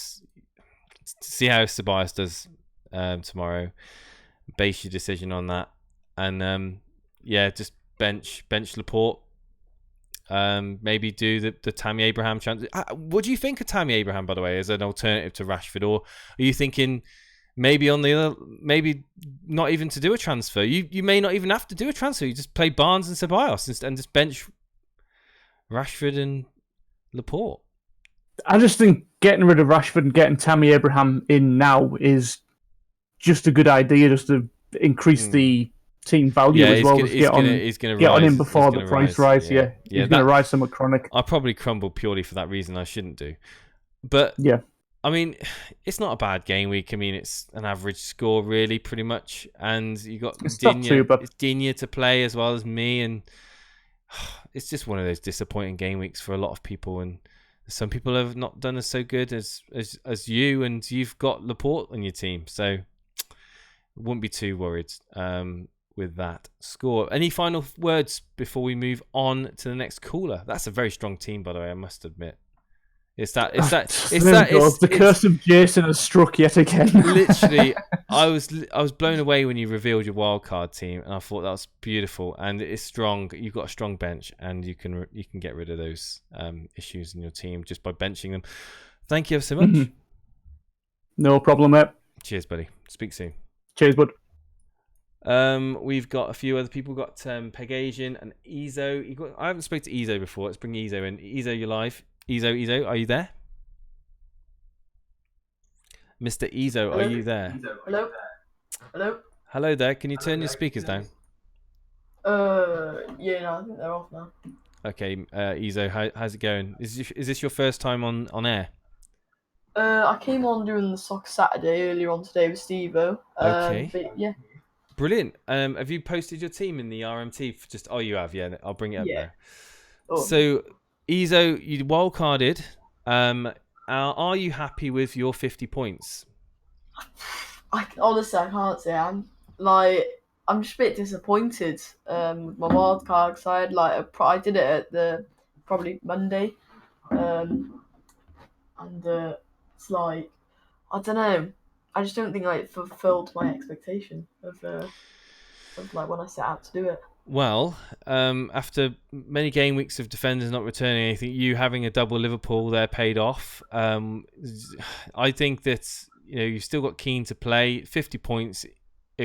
See how Ceballos does tomorrow. Base your decision on that, and just bench Laporte. Maybe do the Tammy Abraham chance. What do you think of Tammy Abraham, by the way, as an alternative to Rashford, or are you thinking maybe on the other, maybe not even to do a transfer? You may not even have to do a transfer. You just play Barnes and Ceballos and just bench Rashford and Laporte. I just think getting rid of Rashford and getting Tammy Abraham in now is just a good idea, just to increase the team value as well. He's going to get on him before the price rise. He's going to rise somewhat chronic. I probably crumbled purely for that reason. I shouldn't do, but I mean, it's not a bad game week. I mean, it's an average score, really, pretty much, and you got Digne to play as well as me, and it's just one of those disappointing game weeks for a lot of people, and some people have not done as so good as you, and you've got Laporte on your team, so wouldn't be too worried with that score. Any final words before we move on to the next caller? That's a very strong team, by the way, I must admit. It's the curse of Jason has struck yet again. Literally, I was blown away when you revealed your wildcard team, and I thought that was beautiful, and it's strong. You've got a strong bench, and you can get rid of those issues in your team just by benching them. Thank you so much. No problem, mate. Cheers, buddy. Speak soon. Cheers, bud. We've got a few other people. We've got Pegasian and Ezo. I haven't spoken to Ezo before. Let's bring Ezo in. Ezo, you're live. Ezo, are you there? Mr. Ezo, are you there? Hello there. Can you turn your speakers down? No, I think they're off now. Okay, Ezo, how's it going? Is this your first time on air? I came on doing the Soccer Saturday earlier on today with Steve-O. Okay. But, yeah. Brilliant. Have you posted your team in the RMT? Oh, you have. Yeah, I'll bring it up now. Oh. So, Ezo, you wildcarded. Are you happy with your 50 points? Honestly, I can't say I'm just a bit disappointed with my wildcard because I did it at probably Monday, and it's like I don't know. I just don't think it fulfilled my expectation of when I set out to do it. Well, after many game weeks of defenders not returning anything, you having a double Liverpool there paid off. I think that you've still got Keane to play. 50 points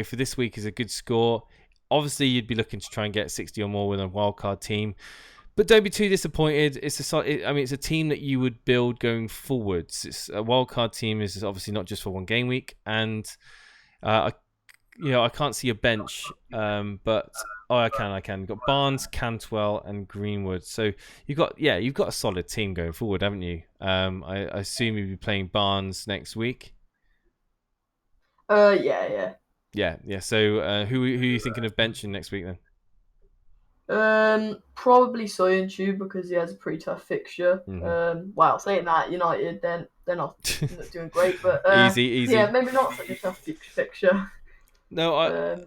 for this week is a good score. Obviously, you'd be looking to try and get 60 or more with a wildcard team, but don't be too disappointed. It's a team that you would build going forwards. It's a wildcard team is obviously not just for one game week, and I can't see a bench, but I can. You've got Barnes, Cantwell, and Greenwood. So you've got a solid team going forward, haven't you? I assume you'll be playing Barnes next week. Yeah. Yeah. So who are you thinking of benching next week then? Probably Soyuncu because he has a pretty tough fixture. Mhm. Well, saying that, United they're not doing great, but Easy. yeah, maybe not such a tough fixture. No, Um,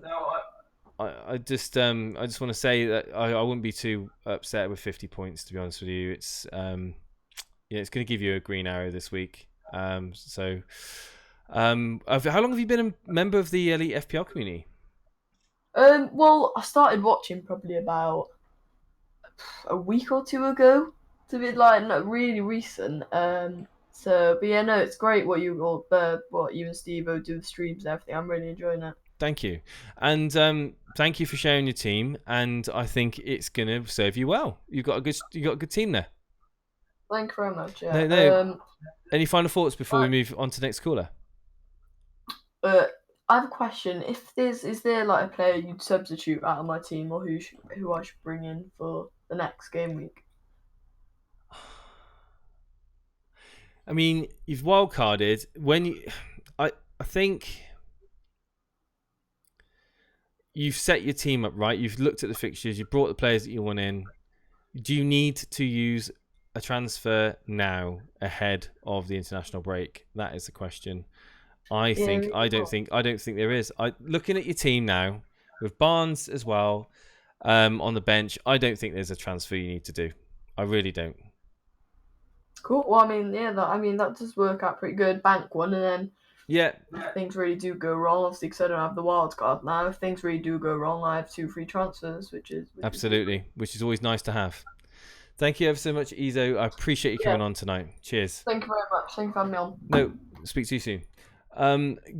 I just want to say that I wouldn't be too upset with 50 points, to be honest with you. It's it's going to give you a green arrow this week. How long have you been a member of the Elite FPL community? well, I started watching probably about a week or two ago. To be like not really recent. But yeah, no, it's great what you and Steve-O do with streams and everything. I'm really enjoying it. Thank you, and thank you for sharing your team. And I think it's going to serve you well. You got a good team there. Thank you very much. Yeah. No. Any final thoughts before we move on to the next caller? I have a question. Is there like a player you'd substitute out of my team, or who I should bring in for the next game week? I mean, you've wildcarded when you. I think you've set your team up right. You've looked at the fixtures. You brought the players that you want in. Do you need to use a transfer now ahead of the international break? That is the question. I don't think there is. Looking at your team now with Barnes as well on the bench, I don't think there's a transfer you need to do. I really don't. Cool. Well, I mean, yeah, that does work out pretty good. Bank one, and then if things really do go wrong, obviously because I don't have the wild card now. If things really do go wrong, I have 2 free transfers, which is always nice to have. Thank you ever so much, Izo. I appreciate you coming on tonight. Cheers. Thank you very much. Thank you for having me on. No, speak to you soon.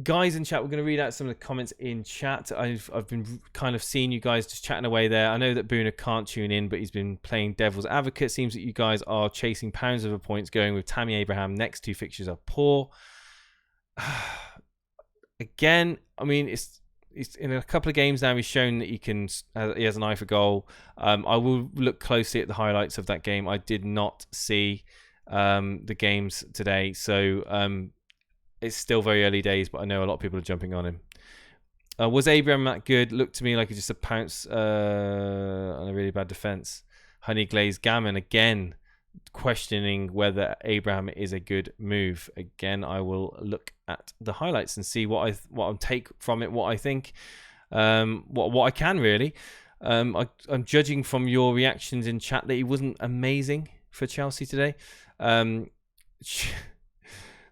Guys in chat, we're going to read out some of the comments in chat. I've been kind of seeing you guys just chatting away there. I know that Boona can't tune in, but he's been playing devil's advocate. Seems that you guys are chasing pounds over points, going with Tammy Abraham. Next 2 fixtures are poor. Again, I mean, it's in a couple of games now. He's shown that he has an eye for goal. I will look closely at the highlights of that game. I did not see the games today, so it's still very early days, but I know a lot of people are jumping on him. Was Abraham that good? Looked to me like just a pounce on a really bad defense. Honey Glazed Gammon again questioning whether Abraham is a good move. Again, I will look at the highlights and see what I take from it, what I think, what I can really. I'm judging from your reactions in chat that he wasn't amazing for Chelsea today.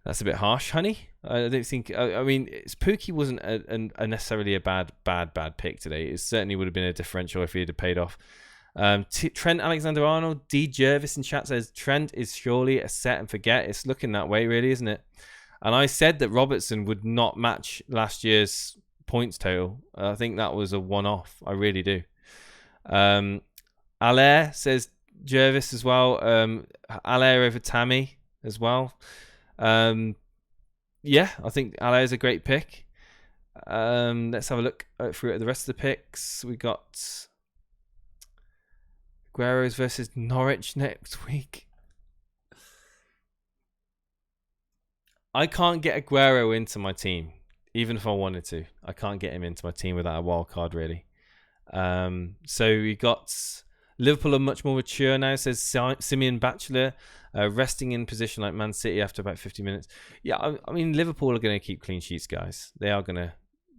That's a bit harsh, honey. I don't think. I mean, Pookie wasn't a necessarily a bad pick today. It certainly would have been a differential if he had paid off. Trent Alexander-Arnold, D. Jervis in chat says Trent is surely a set and forget. It's looking that way, really, isn't it? And I said that Robertson would not match last year's points total. I think that was a one-off. I really do. Allaire says Jervis as well. Allaire over Tammy as well. Yeah, I think Allaire is a great pick. Let's have a look through the rest of the picks. We got Guerreros versus Norwich next week. I can't get Aguero into my team, even if I wanted to. I can't get him into my team without a wild card, really. So we got Liverpool are much more mature now, says Simeon Batchelor, resting in position like Man City after about 50 minutes. Yeah, I mean, Liverpool are going to keep clean sheets, guys. They are going to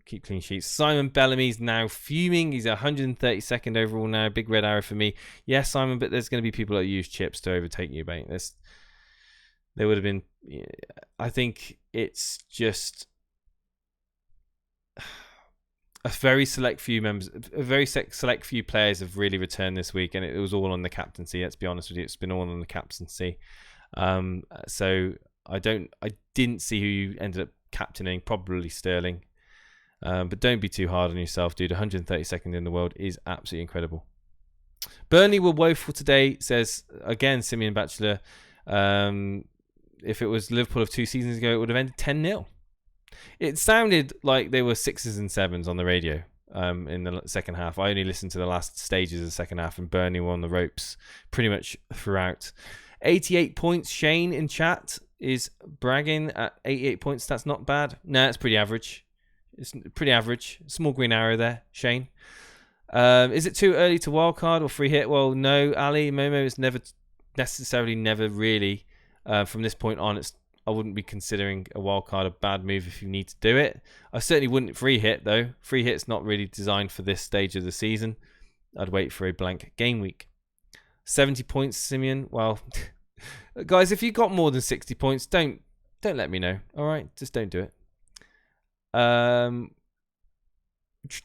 keep clean sheets. Simon Bellamy's now fuming. He's 132nd overall now. Big red arrow for me. Yeah, Simon, but there's going to be people that use chips to overtake you, mate. There would have been... I think it's just... a very select few players have really returned this week, and it was all on the captaincy. Let's be honest with you, it's been all on the captaincy. So I didn't see who you ended up captaining. Probably Sterling, but don't be too hard on yourself, dude. 132nd in the world is absolutely incredible. Burnley were woeful today, says again Simeon Batchelor. If it was Liverpool of 2 seasons ago, it would have ended 10-0. It sounded like they were 6s and 7s on the radio in the second half. I only listened to the last stages of the second half, and Burnley were on the ropes pretty much throughout. 88 points. Shane in chat is bragging at 88 points. That's not bad. No, it's pretty average. It's pretty average. Small green arrow there, Shane. Is it too early to wildcard or free hit? Well, no, Ali. Momo is never really. From this point on, I wouldn't be considering a wildcard a bad move if you need to do it. I certainly wouldn't free hit, though. Free hit's not really designed for this stage of the season. I'd wait for a blank game week. 70 points, Simeon. Well, guys, if you got more than 60 points, don't let me know. All right, just don't do it.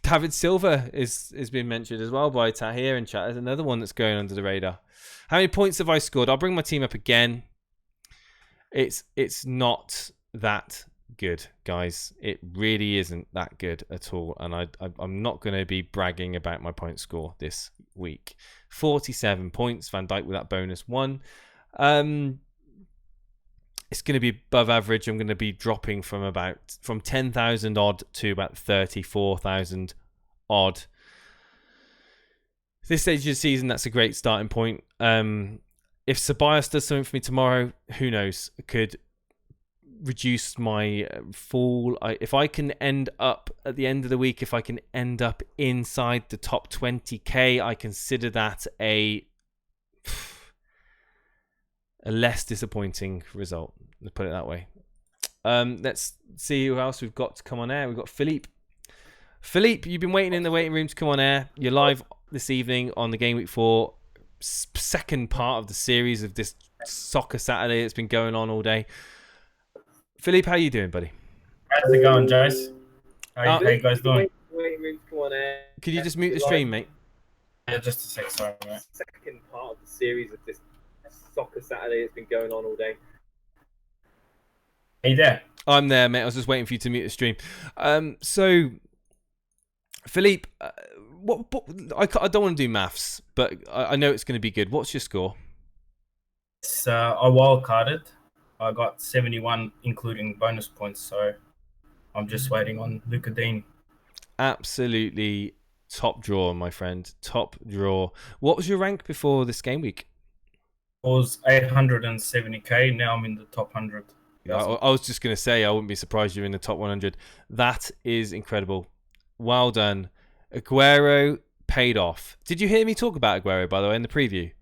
David Silva is being mentioned as well by Tahir in chat. There's another one that's going under the radar. How many points have I scored? I'll bring my team up again. It's not that good, guys. It really isn't that good at all, and I'm not going to be bragging about my point score this week. 47 points. Van Dijk with that bonus 1. It's going to be above average. I'm going to be dropping from 10,000 odd to about 34,000 odd. This stage of the season, that's a great starting point. If Ceballos does something for me tomorrow, who knows? It could reduce my fall. If I can end up at the end of the week, if I can end up inside the top 20k, I consider that a less disappointing result. Let's put it that way. Let's see who else we've got to come on air. We've got Philippe. Philippe, you've been waiting in the waiting room to come on air. You're live this evening on the Gameweek 4 second part of the series of this Soccer Saturday that's been going on all day. Philippe, how you doing, buddy? How's it going, Jace? How you guys doing? Could you just mute the stream, mate? Yeah, just a sec, sorry, mate. Second part of the series of this Soccer Saturday that's been going on all day. Are you there? I'm there, mate. I was just waiting for you to mute the stream. So, Philippe, I don't want to do maths, but I know it's going to be good. What's your score? It's, I wildcarded. I got 71, including bonus points, so I'm just waiting on Luka Dean. Absolutely top draw, my friend. Top draw. What was your rank before this game week? It was 870k. Now I'm in the top 100. I was just going to say, I wouldn't be surprised you're in the top 100. That is incredible. Well done. Aguero paid off. Did you hear me talk about Aguero, by the way, in the preview?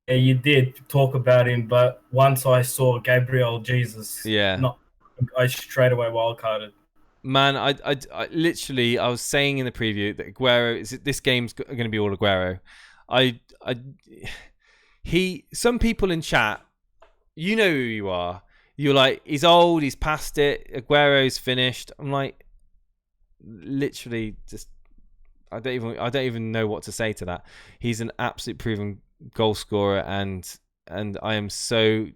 Yeah, you did talk about him, but once I saw GW4, I straight away wildcarded. Man, I literally, I was saying in the preview that Aguero, this game's going to be all Aguero. Some people in chat, you know who you are. You're like, he's old, he's past it, Aguero's finished. I'm like, literally, just I don't even know what to say to that. He's an absolute proven goal scorer, and I am so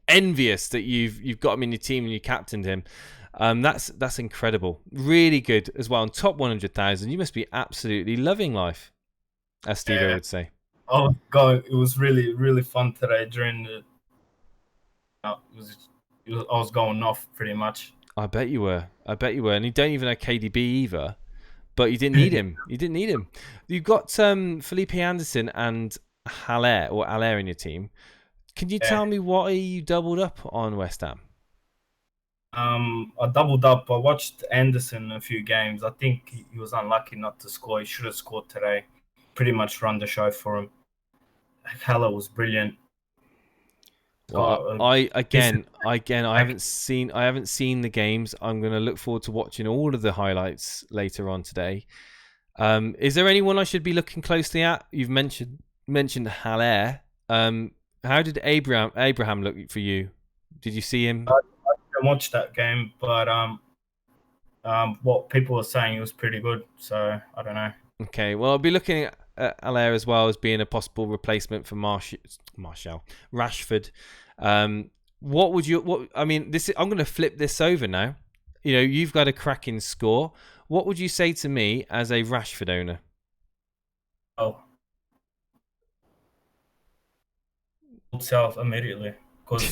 envious that you've got him in your team and you captained him. That's incredible. Really good as well. On top 100,000, you must be absolutely loving life, as Steve would say. Oh God, it was really, really fun today during the. I was going off pretty much. I bet you were. And you don't even have KDB either, but you didn't need him. You've got Felipe Anderson and Haller in your team. Can you tell me why you doubled up on West Ham? I doubled up. I watched Anderson a few games. I think he was unlucky not to score. He should have scored today. Pretty much run the show for him. Haller was brilliant. Well, I haven't seen the games. I'm going to look forward to watching all of the highlights later on today. Is there anyone I should be looking closely at? You've mentioned Haller. How did Abraham look for you? Did you see him? I didn't watch that game, but what people were saying, it was pretty good. So I don't know. Okay, well, I'll be looking at Haller as well as being a possible replacement for Rashford. What would you? I'm going to flip this over now. You know, you've got a cracking score. What would you say to me as a Rashford owner? Oh, self immediately, because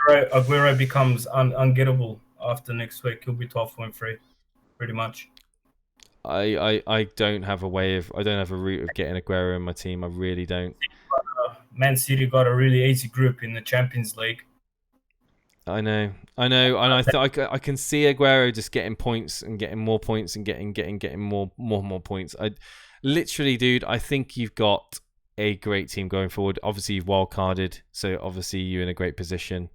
Aguero becomes ungettable after next week. He'll be 12.3, pretty much. I don't have a route of getting Aguero in my team. I really don't. Man City got a really easy group in the Champions League. I know, and I can see Aguero just getting points and getting more points and getting more points. I literally, dude, I think you've got a great team going forward. Obviously, you've wildcarded, so obviously you're in a great position.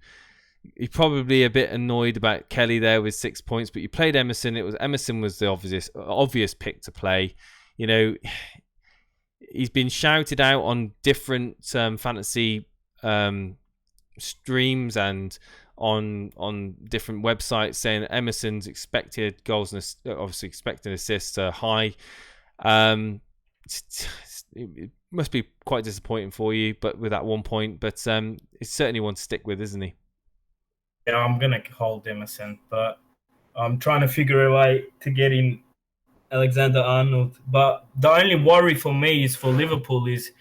You're probably a bit annoyed about Kelly there with 6 points, but you played Emerson. Emerson was the obvious pick to play. You know, he's been shouted out on different fantasy streams and on different websites saying Emerson's expected goals and obviously expected assists are high. It must be quite disappointing for you, but with that 1 point. But it's certainly one to stick with, isn't he? Yeah, I'm gonna hold Emerson, but I'm trying to figure a way to get in Alexander-Arnold. But the only worry for me is for Liverpool is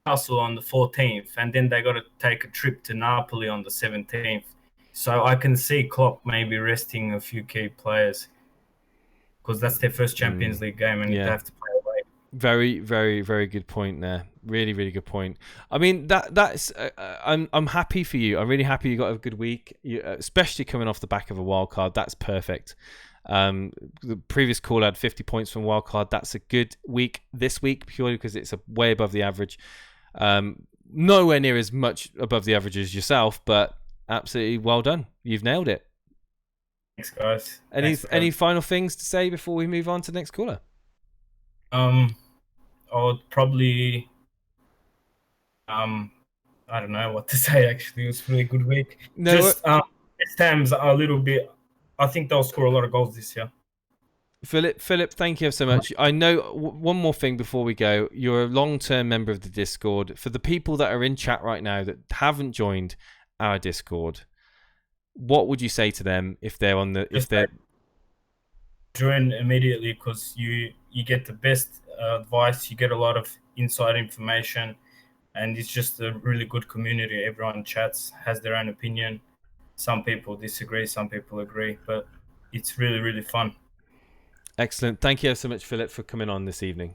Newcastle on the 14th, and then they got to take a trip to Napoli on the 17th. So I can see Klopp maybe resting a few key players because that's their first Champions League game, and they have to play away. Very, very, very good point there. Really, really good point. I mean, that's I'm happy for you. I'm really happy you got a good week, especially coming off the back of a wild card. That's perfect. The previous call had 50 points from wild card. That's a good week this week purely because it's way above the average. Nowhere near as much above the average as yourself, but absolutely well done. You've nailed it. Thanks, guys. Any final things to say before we move on to the next caller? I would probably I don't know what to say. Actually, it was a really good week. West Ham's a little bit. I think they'll score a lot of goals this year. Philip, thank you so much. I know one more thing before we go. You're a long-term member of the Discord. For the people that are in chat right now that haven't joined our Discord, what would you say to them if they're on the join immediately because you get the best advice, you get a lot of inside information, and it's just a really good community. Everyone chats, has their own opinion. Some people disagree, some people agree, but it's really, really fun. Excellent. Thank you so much, Philip, for coming on this evening.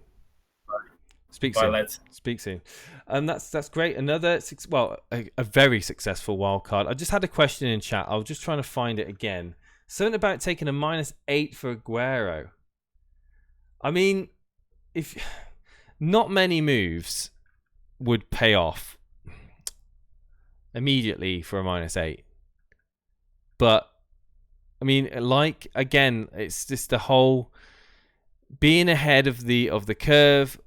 Speak soon. Lads. Speak soon. That's great. Another a very successful wild card. I just had a question in chat. I was just trying to find it again. Something about taking a -8 for Aguero. I mean, if not many moves would pay off immediately for a -8. But I mean, like again, it's just the whole being ahead of the curve,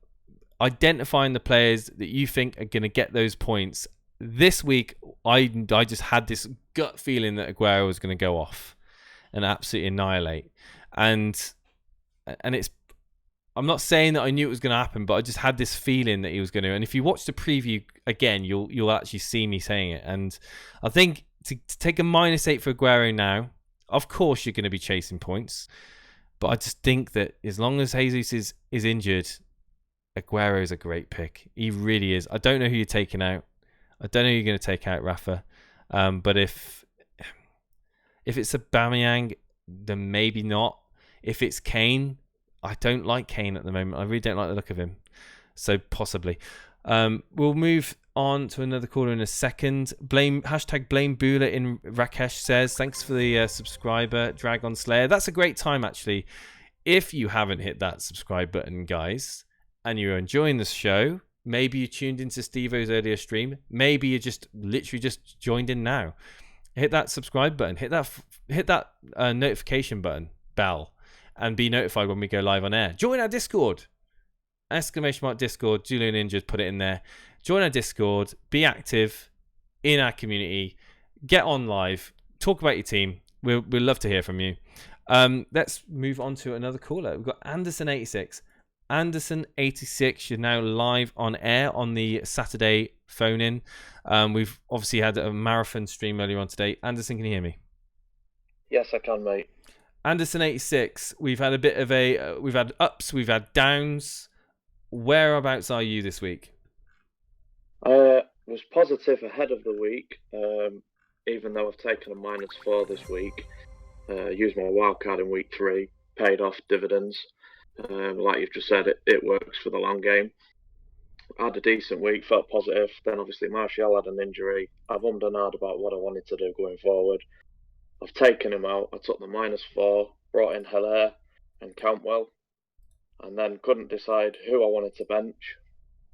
identifying the players that you think are going to get those points. This week, I just had this gut feeling that Aguero was going to go off and absolutely annihilate, and it's. I'm not saying that I knew it was going to happen, but I just had this feeling that he was going to. And if you watch the preview again, you'll actually see me saying it. And I think to take a -8 for Aguero now, of course you're going to be chasing points, but I just think that as long as Jesus is injured, Aguero is a great pick. He really is. I don't know who you're taking out. I don't know who you're going to take out, Rafa. But if it's Aubameyang, then maybe not. If it's Kane, I don't like Kane at the moment. I really don't like the look of him. So possibly. We'll move on to another caller in a second. Blame Bula in Rakesh says, thanks for the subscriber, Dragon Slayer. That's a great time, actually. If you haven't hit that subscribe button, guys, and you're enjoying this show, maybe you tuned into Steve-O's earlier stream. Maybe you just literally just joined in now. Hit that subscribe button. Hit that notification button, bell, and be notified when we go live on air. Join our Discord. !Discord. Julian Ninjas put it in there. Join our Discord. Be active in our community. Get on live. Talk about your team. We'd love to hear from you. Let's move on to another caller. We've got Anderson86. Anderson86, you're now live on air on the Saturday phone-in. We've obviously had a marathon stream earlier on today. Anderson, can you hear me? Yes, I can, mate. Anderson86, we've had a bit of we've had ups, we've had downs. Whereabouts are you this week? Was positive ahead of the week, even though I've taken a -4 this week. Used my wildcard in week 3, paid off dividends. Like you've just said, it works for the long game. had a decent week, felt positive. Then obviously Martial had an injury. I've ummed and ahed about what I wanted to do going forward. I've taken him out. I took the -4, brought in Hilaire and Cantwell, and then couldn't decide who I wanted to bench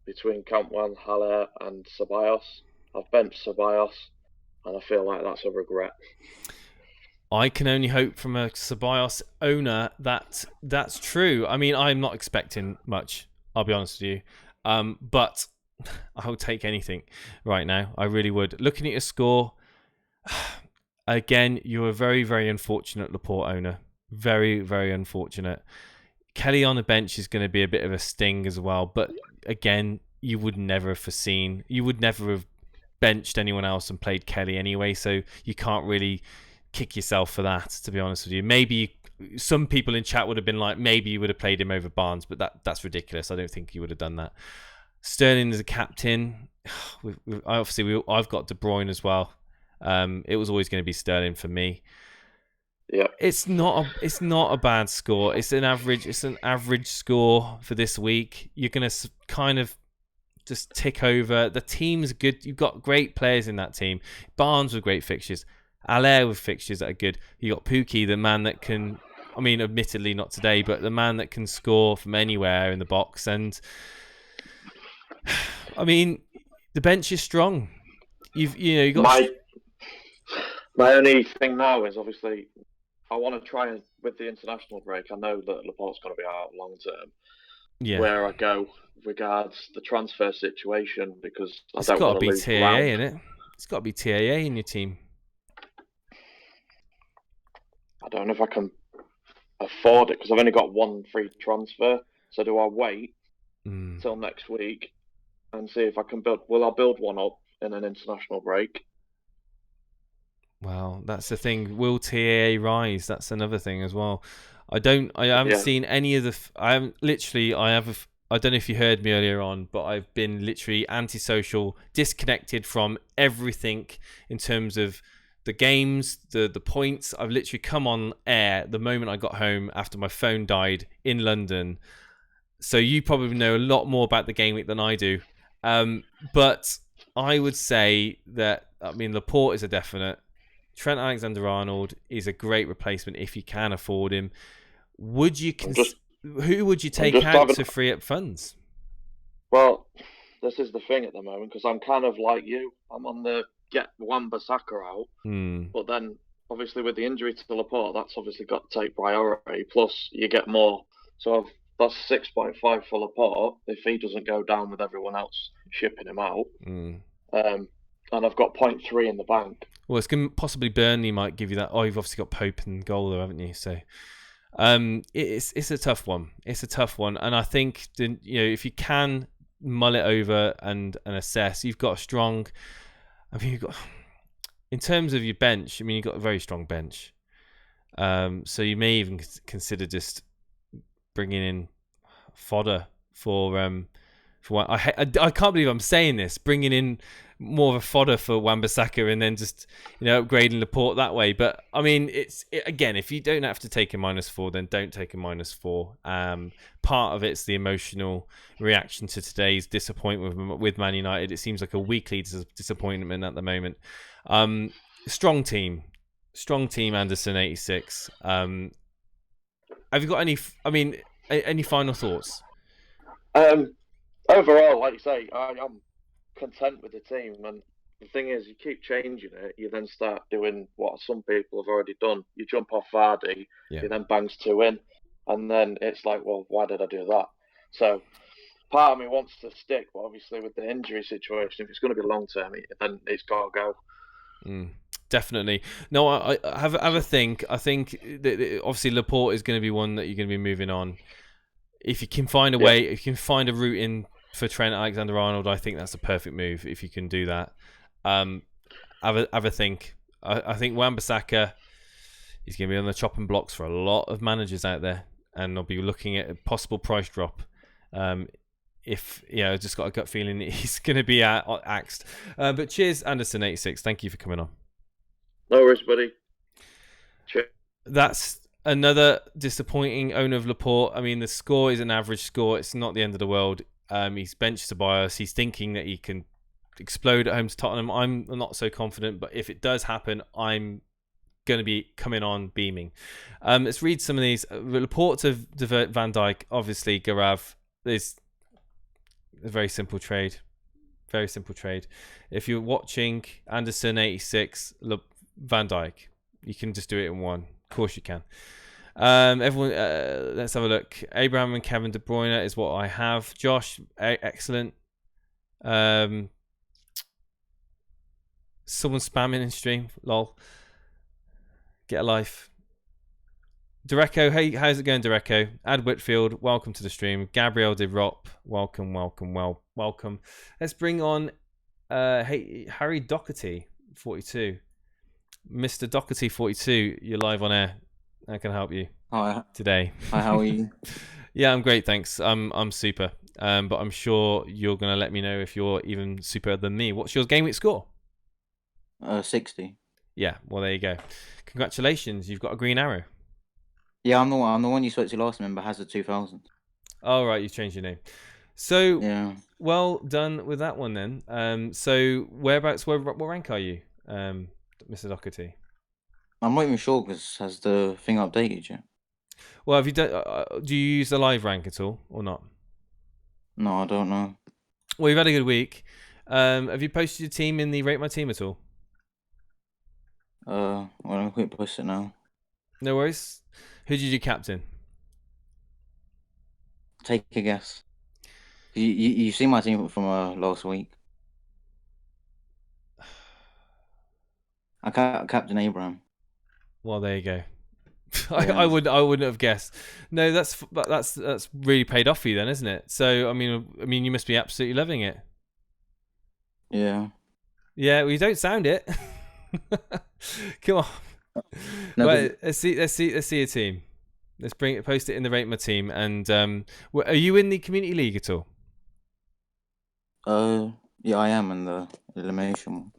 between Cantwell, Hilaire, and Ceballos. I've benched Ceballos, and I feel like that's a regret. I can only hope from a Ceballos owner that that's true. I mean, I'm not expecting much, I'll be honest with you. But I would take anything right now. I really would. Looking at your score, again, you're a very, very unfortunate Laporte owner. Very, very unfortunate. Kelly on the bench is going to be a bit of a sting as well. But again, you would never have foreseen. You would never have benched anyone else and played Kelly anyway. So you can't really kick yourself for that, to be honest with you. Maybe some people in chat would have been like, maybe you would have played him over Barnes, but that's ridiculous. I don't think you would have done that. Sterling as a captain. I've got De Bruyne as well. It was always going to be Sterling for me. Yeah, it's not a bad score. It's an average score for this week. You're going to kind of just tick over. The team's good. You've got great players in that team. Barnes with great fixtures. Allaire with fixtures that are good. You got Pookie, the man that can, I mean, admittedly not today, but the man that can score from anywhere in the box. And I mean, the bench is strong. You got my only thing now is obviously I want to try and with the international break. I know that Laporte's going to be out long term. Yeah. Where I go regards the transfer situation because I don't want to lose ground. It's got to be TAA in it. It's got to be TAA in your team. I don't know if I can afford it because I've only got one free transfer. So do I wait till next week and see if I can build? Will I build one up in an international break? Well, that's the thing. Will TAA rise? That's another thing as well. I haven't seen any of the. I don't know if you heard me earlier on, but I've been literally antisocial, disconnected from everything in terms of the games, the points. I've literally come on air the moment I got home after my phone died in London. So you probably know a lot more about the game week than I do. But I would say that, I mean, Laporte is a definite. Trent Alexander-Arnold is a great replacement if you can afford him. Would you who would you take out to free up funds? Well, this is the thing at the moment because I'm kind of like you. I'm on the get Wan-Bissaka out, but then obviously with the injury to Laporte, that's obviously got to take priority. Plus, you get more. So that's 6.5 for Laporte if he doesn't go down with everyone else shipping him out. And I've got 0.3 in the bank. Well, it's going to possibly Burnley might give you that. Oh, you've obviously got Pope in goal though, haven't you? So it's a tough one. It's a tough one, and I think if you can mull it over and assess, you've got a strong. I mean, you've got in terms of your bench. I mean, you've got a very strong bench. So you may even consider just bringing in fodder for one. I can't believe I'm saying this. Bringing in more of a fodder for Wan-Bissaka and then just upgrading Laporte that way. But I mean, again, if you don't have to take a -4, then don't take a -4. Part of it's the emotional reaction to today's disappointment with Man United. It seems like a weekly disappointment at the moment. Strong team, Anderson 86. Have you got any final thoughts? Overall, like you say, I'm content with the team, and the thing is, you keep changing it. You then start doing what some people have already done. You jump off Vardy, you then bangs 2 in, and then it's like, well, why did I do that? So part of me wants to stick, but obviously with the injury situation, if it's going to be long term, then it's got to go. Definitely. No, I have a think. I think that obviously Laporte is going to be one that you're going to be moving on. If you can find a way, if you can find a route in for Trent Alexander-Arnold, I think that's a perfect move if you can do that. Have a think. I think Wan-Bissaka is going to be on the chopping blocks for a lot of managers out there, and they'll be looking at a possible price drop. If I've just got a gut feeling that he's going to be axed. But cheers, Anderson86. Thank you for coming on. No worries, buddy. Cheers. That's another disappointing owner of Laporte. I mean, the score is an average score. It's not the end of the world. He's benched Tobias. He's thinking that he can explode at home to Tottenham. I'm not so confident, but if it does happen, I'm going to be coming on beaming. Let's read some of these reports of Van Dijk. Obviously, Gaurav is a very simple trade. Very simple trade. If you're watching Anderson 86, look, Van Dijk, you can just do it in one. Of course you can. Everyone, let's have a look. Abraham and Kevin De Bruyne is what I have. Josh, excellent. Someone spamming in stream. Lol. Get a life. Dereco, hey, how's it going, Dereco? Ad Whitfield, welcome to the stream. Gabriel De Rop, welcome. Let's bring on Harry Doherty, 42. Mr. Doherty, 42, you're live on air. I can help you today. Hi, how are you? Yeah, I'm great, thanks. I'm super. But I'm sure you're going to let me know if you're even super than me. What's your game week score? 60. Yeah, well, there you go. Congratulations, you've got a green arrow. Yeah, I'm the one you spoke to last, member has a 2000. Oh, right, you've changed your name. So, yeah. Well done with that one then. So, what rank are you, Mr. Doherty? I'm not even sure because has the thing updated yet? Well, have you done? Do you use the live rank at all or not? No, I don't know. Well, you've had a good week. Have you posted your team in the Rate My Team at all? Well, I'll quick post it now. No worries. Who did you captain? Take a guess. You see my team from last week. I captain Abraham. Well, there you go. I wouldn't have guessed. No, that's really paid off for you then, isn't it? So I mean, you must be absolutely loving it. Yeah. Yeah. Well, you don't sound it. Come on. No, right. Let's see your team. Let's post it in the Rate My Team. And are you in the community league at all? Yeah, I am in the elimination one.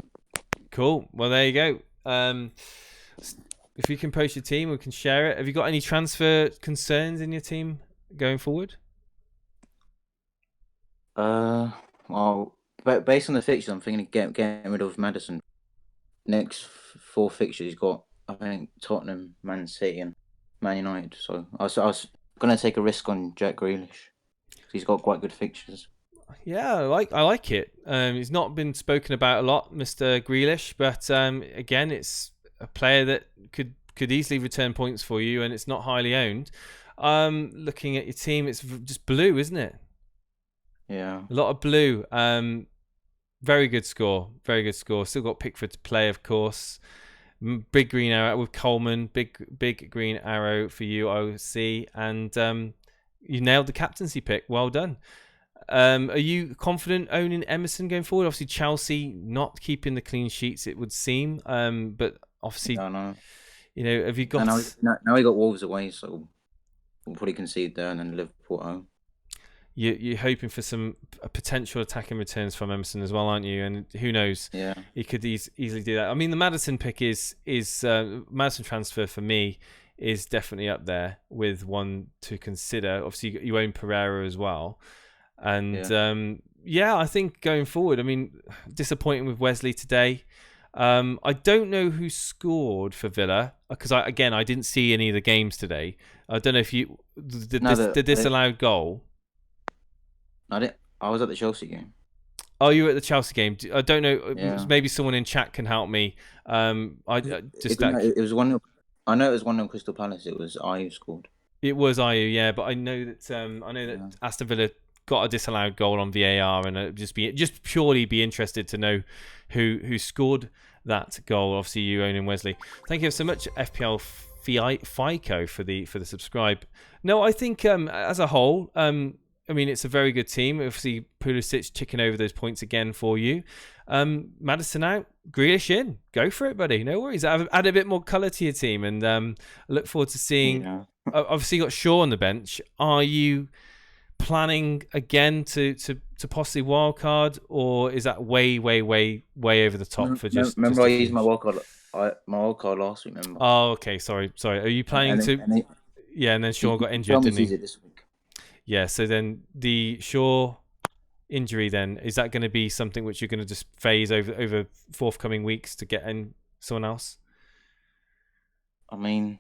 Cool. Well, there you go. If you can post your team, we can share it. Have you got any transfer concerns in your team going forward? Well, based on the fixtures, I'm thinking of getting rid of Maddison. Next 4 fixtures, he's got, I think, Tottenham, Man City, and Man United. So I was gonna take a risk on Jack Grealish. He's got quite good fixtures. Yeah, I like it. He's not been spoken about a lot, Mr. Grealish, but again, it's a player that could easily return points for you, and it's not highly owned. Looking at your team, it's just blue, isn't it? Yeah. A lot of blue. Very good score. Still got Pickford to play, of course. Big green arrow with Coleman. Big green arrow for you, OC. And you nailed the captaincy pick. Well done. Are you confident owning Emerson going forward? Obviously, Chelsea not keeping the clean sheets, it would seem. But obviously, no. You know, have you got? Now we got Wolves away, so we'll probably concede there and then Liverpool at home. You're hoping for some potential attacking returns from Emerson as well, aren't you? And who knows? Yeah, he could easily do that. I mean, the Maddison pick is Maddison transfer for me is definitely up there with one to consider. Obviously, you own Pereira as well, and yeah, I think going forward, I mean, disappointing with Wesley today. I don't know who scored for Villa because I didn't see any of the games today. I don't know if you the disallowed goal. I was at the Chelsea game. Oh, you were at the Chelsea game. I don't know. Yeah. Maybe someone in chat can help me. It was one. I know it was 1-0 Crystal Palace. It was Ayew scored. It was Ayew, yeah. But I know that Aston Villa got a disallowed goal on VAR, and just purely be interested to know who scored that goal. Obviously, you owning Wesley. Thank you so much, FPL FICO, for the subscribe. No, I think as a whole, I mean, it's a very good team. Obviously, Pulisic ticking over those points again for you. Maddison out, Grealish in. Go for it, buddy. No worries. Add a bit more colour to your team, and I look forward to seeing. Yeah. Obviously, you got Shaw on the bench. Are you planning again to possibly wildcard, or is that way over the top for just? Remember, I used my wildcard last week. Remember? Oh, okay. Sorry. Are you planning to? Yeah, and then Shaw got injured, didn't he? This week. Yeah, so then the Shaw injury, then is that going to be something which you're going to just phase over forthcoming weeks to get in someone else? I mean,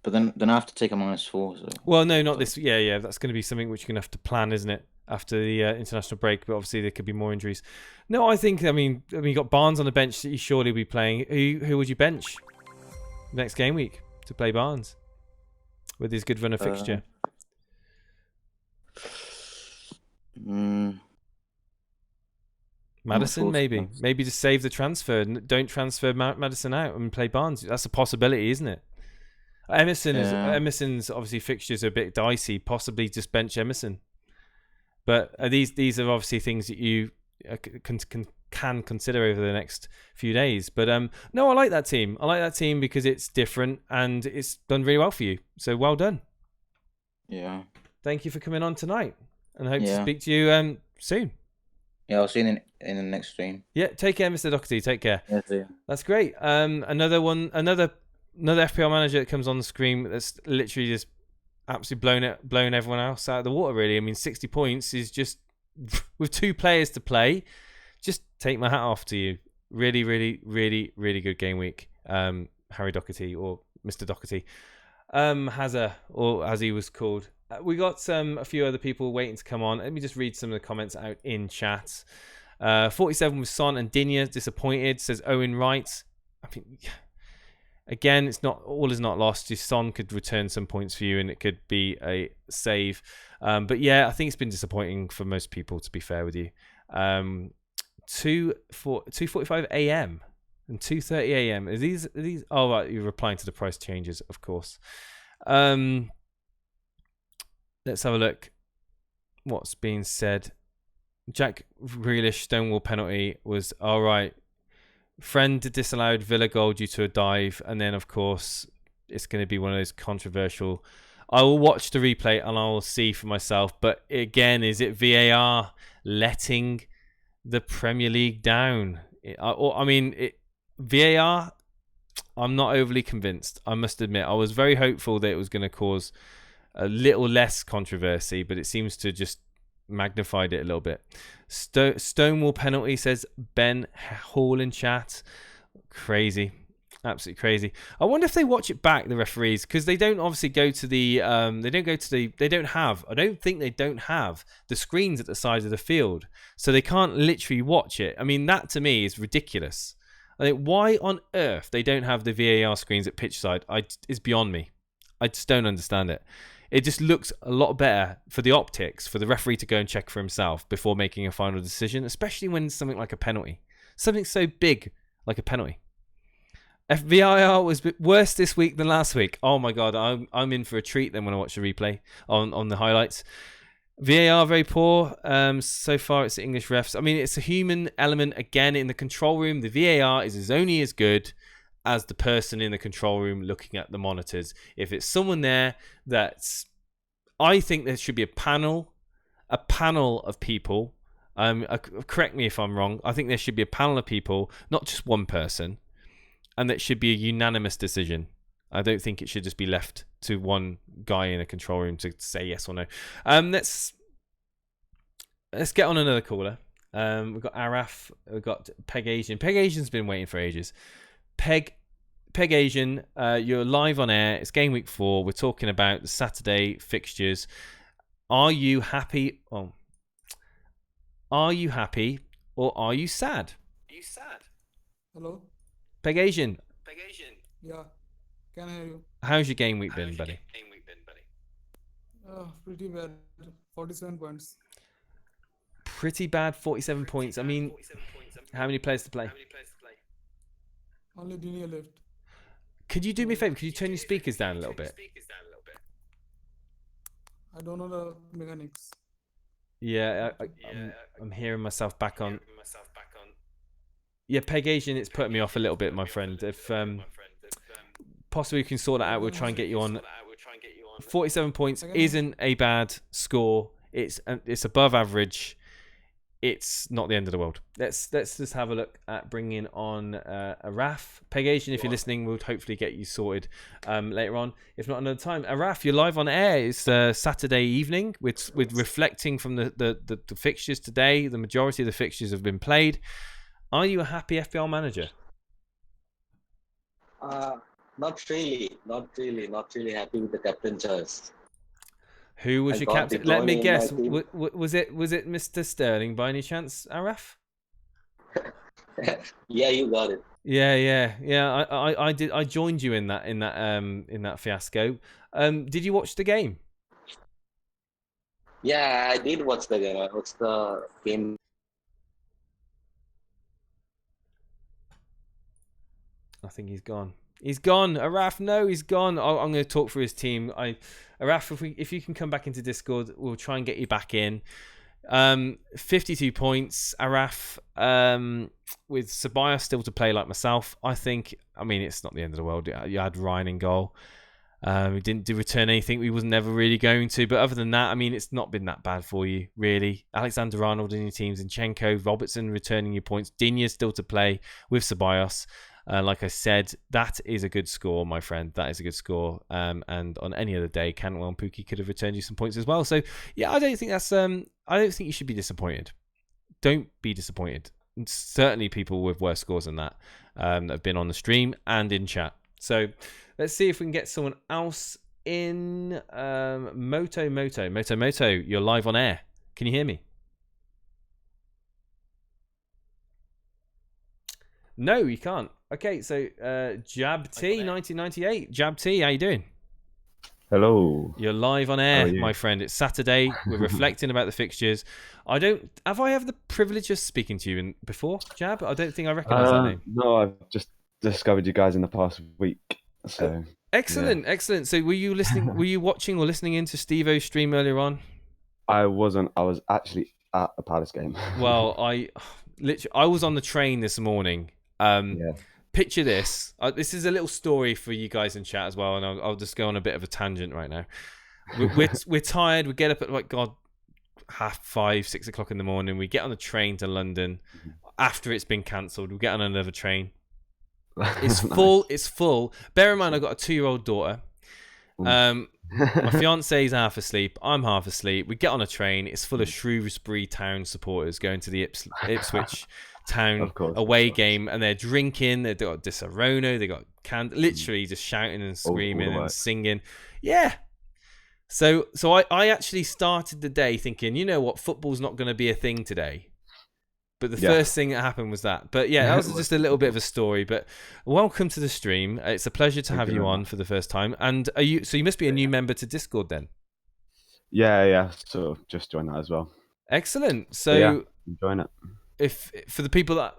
but then I have to take a -4. So. Well, no, not this. Yeah, that's going to be something which you're going to have to plan, isn't it? After the international break, but obviously there could be more injuries. No, I mean, you got Barnes on the bench that you surely be playing. Who would you bench next game week to play Barnes with his good run of fixture? Maddison, maybe just save the transfer. Don't transfer Maddison out and play Barnes. That's a possibility, isn't it? Emerson's obviously fixtures are a bit dicey. Possibly just bench Emerson. But these are obviously things that you can consider over the next few days. But no, I like that team. I like that team because it's different and it's done really well for you. So well done. Yeah. Thank you for coming on tonight, and I hope to speak to you soon. Yeah, I'll see you in the next stream. Yeah, take care, Mr. Doherty. Take care. Yeah, see you. That's great. Another FPL manager that comes on the screen that's literally just absolutely blown everyone else out of the water, really. I mean, 60 points is just, with 2 players to play, just take my hat off to you. Really, really, really, really good game week. Harry Doherty, or Mr. Doherty. Hazza, or as he was called. We got a few other people waiting to come on. Let me just read some of the comments out in chat. 47 with Son and Dinya, disappointed, says Owen Wright. I mean, again, it's not all is not lost. Your Son could return some points for you, and it could be a save. But yeah, I think it's been disappointing for most people, to be fair with you. 2:45 a.m. and 2:30 a.m. Are these? Oh, right, you're replying to the price changes, of course. Let's have a look. What's being said? Jack Grealish Stonewall penalty was all right. Friend disallowed Villa goal due to a dive, and then of course it's going to be one of those controversial. I will watch the replay and I will see for myself. But again, is it VAR letting the Premier League down? VAR. I'm not overly convinced. I must admit, I was very hopeful that it was going to cause a little less controversy, but it seems to just magnified it a little bit. Stonewall penalty, says Ben Hall in chat. Crazy, absolutely crazy. I wonder if they watch it back, the referees, because they don't obviously go to the I don't think they don't have the screens at the side of the field, so they can't literally watch it. I mean, that to me is ridiculous. I think why on earth they don't have the VAR screens at pitch side is beyond me. I just don't understand it. It just looks a lot better for the optics, for the referee to go and check for himself before making a final decision, especially when it's something like a penalty. Something so big like a penalty. VAR was worse this week than last week. Oh my God, I'm in for a treat then when I watch the replay on the highlights. VAR very poor. So far it's the English refs. I mean, it's a human element again in the control room. The VAR is only as good as the person in the control room looking at the monitors. If it's someone there that's, I think there should be a panel of people. Correct me if I'm wrong. I think there should be a panel of people, not just one person, and that should be a unanimous decision. I don't think it should just be left to one guy in a control room to say yes or no. Let's get on another caller. We've got Araf. We've got Peg Asian. Peg Asian's been waiting for ages. Peg Asian, you're live on air. It's game week 4. We're talking about the Saturday fixtures. Are you happy? Oh, are you happy or are you sad? Are you sad? Hello? Peg Asian. Yeah. Can I hear you? How's your game week been, buddy? Pretty bad. 47 points. Pretty bad, 47 points. I mean, how many players to play? Only Dinya left. Could you do me a favor? Could you turn your speakers down a little bit? I don't know the mechanics. Yeah, I'm hearing myself back on. Yeah, Peg Asian, it's putting me off a little bit, my friend. If possibly we can sort that out, we'll try and get you on. 47 points isn't a bad score. It's above average. it's not the end of the world. Let's just have a look at bringing on Araf. Pegasian, if you're listening, we'll hopefully get you sorted later on, if not another time. Araf, you're live on air. It's Saturday evening. With reflecting from the fixtures today, the majority of the fixtures have been played. Are you a happy FPL manager? Not really happy with the captain choice. Who was your captain? Let me guess. Was it Mr. Sterling by any chance, Araf? Yeah, you got it. Yeah. I did. I joined you in that fiasco. Did you watch the game? Yeah, I did watch the game. I watched the game. I think he's gone. He's gone. Araf, no, he's gone. I'm going to talk for his team. Araf, if you can come back into Discord, we'll try and get you back in. 52 points, Araf, with Sabaya still to play like myself. I mean, it's not the end of the world. You had Ryan in goal. We didn't return anything. We was never really going to. But other than that, I mean, it's not been that bad for you, really. Alexander-Arnold in your team, Zinchenko, Robertson returning your points. Digne still to play with Ceballos. Like I said, that is a good score, my friend. That is a good score. And on any other day, Cantwell and Pookie could have returned you some points as well. So yeah, I don't think you should be disappointed. Don't be disappointed. And certainly, people with worse scores than that that have been on the stream and in chat. So let's see if we can get someone else in. Moto, you're live on air. Can you hear me? No, you can't. Okay, so Jab T 1998. Jab T, how you doing? Hello. You're live on air, my friend. It's Saturday. We're reflecting about the fixtures. Have I ever the privilege of speaking to you before, Jab? I don't think I recognise that name. No, I've just discovered you guys in the past week. So excellent. So were you listening? Were you watching or listening into Steve-O's stream earlier on? I wasn't. I was actually at a Palace game. Well, I was on the train this morning. Picture this. This is a little story for you guys in chat as well, and I'll just go on a bit of a tangent right now. We're tired. We get up at 5:30, 6 o'clock in the morning. We get on the train to London after it's been cancelled. We get on another train. It's full. Nice. It's full. Bear in mind, I've got a 2-year-old daughter. My fiance is half asleep. I'm half asleep. We get on a train. It's full of Shrewsbury Town supporters going to the Ipswich Town away game, and they're drinking. They've got Disaronno. They got literally just shouting and screaming and singing. Yeah. So I actually started the day thinking, you know what, football's not going to be a thing today. But the first thing that happened was that. But yeah, that was just a little bit of a story. But welcome to the stream. It's a pleasure to have you on for the first time. And you must be a new member to Discord then. Yeah. So just joined that as well. Excellent. So enjoying it. For the people that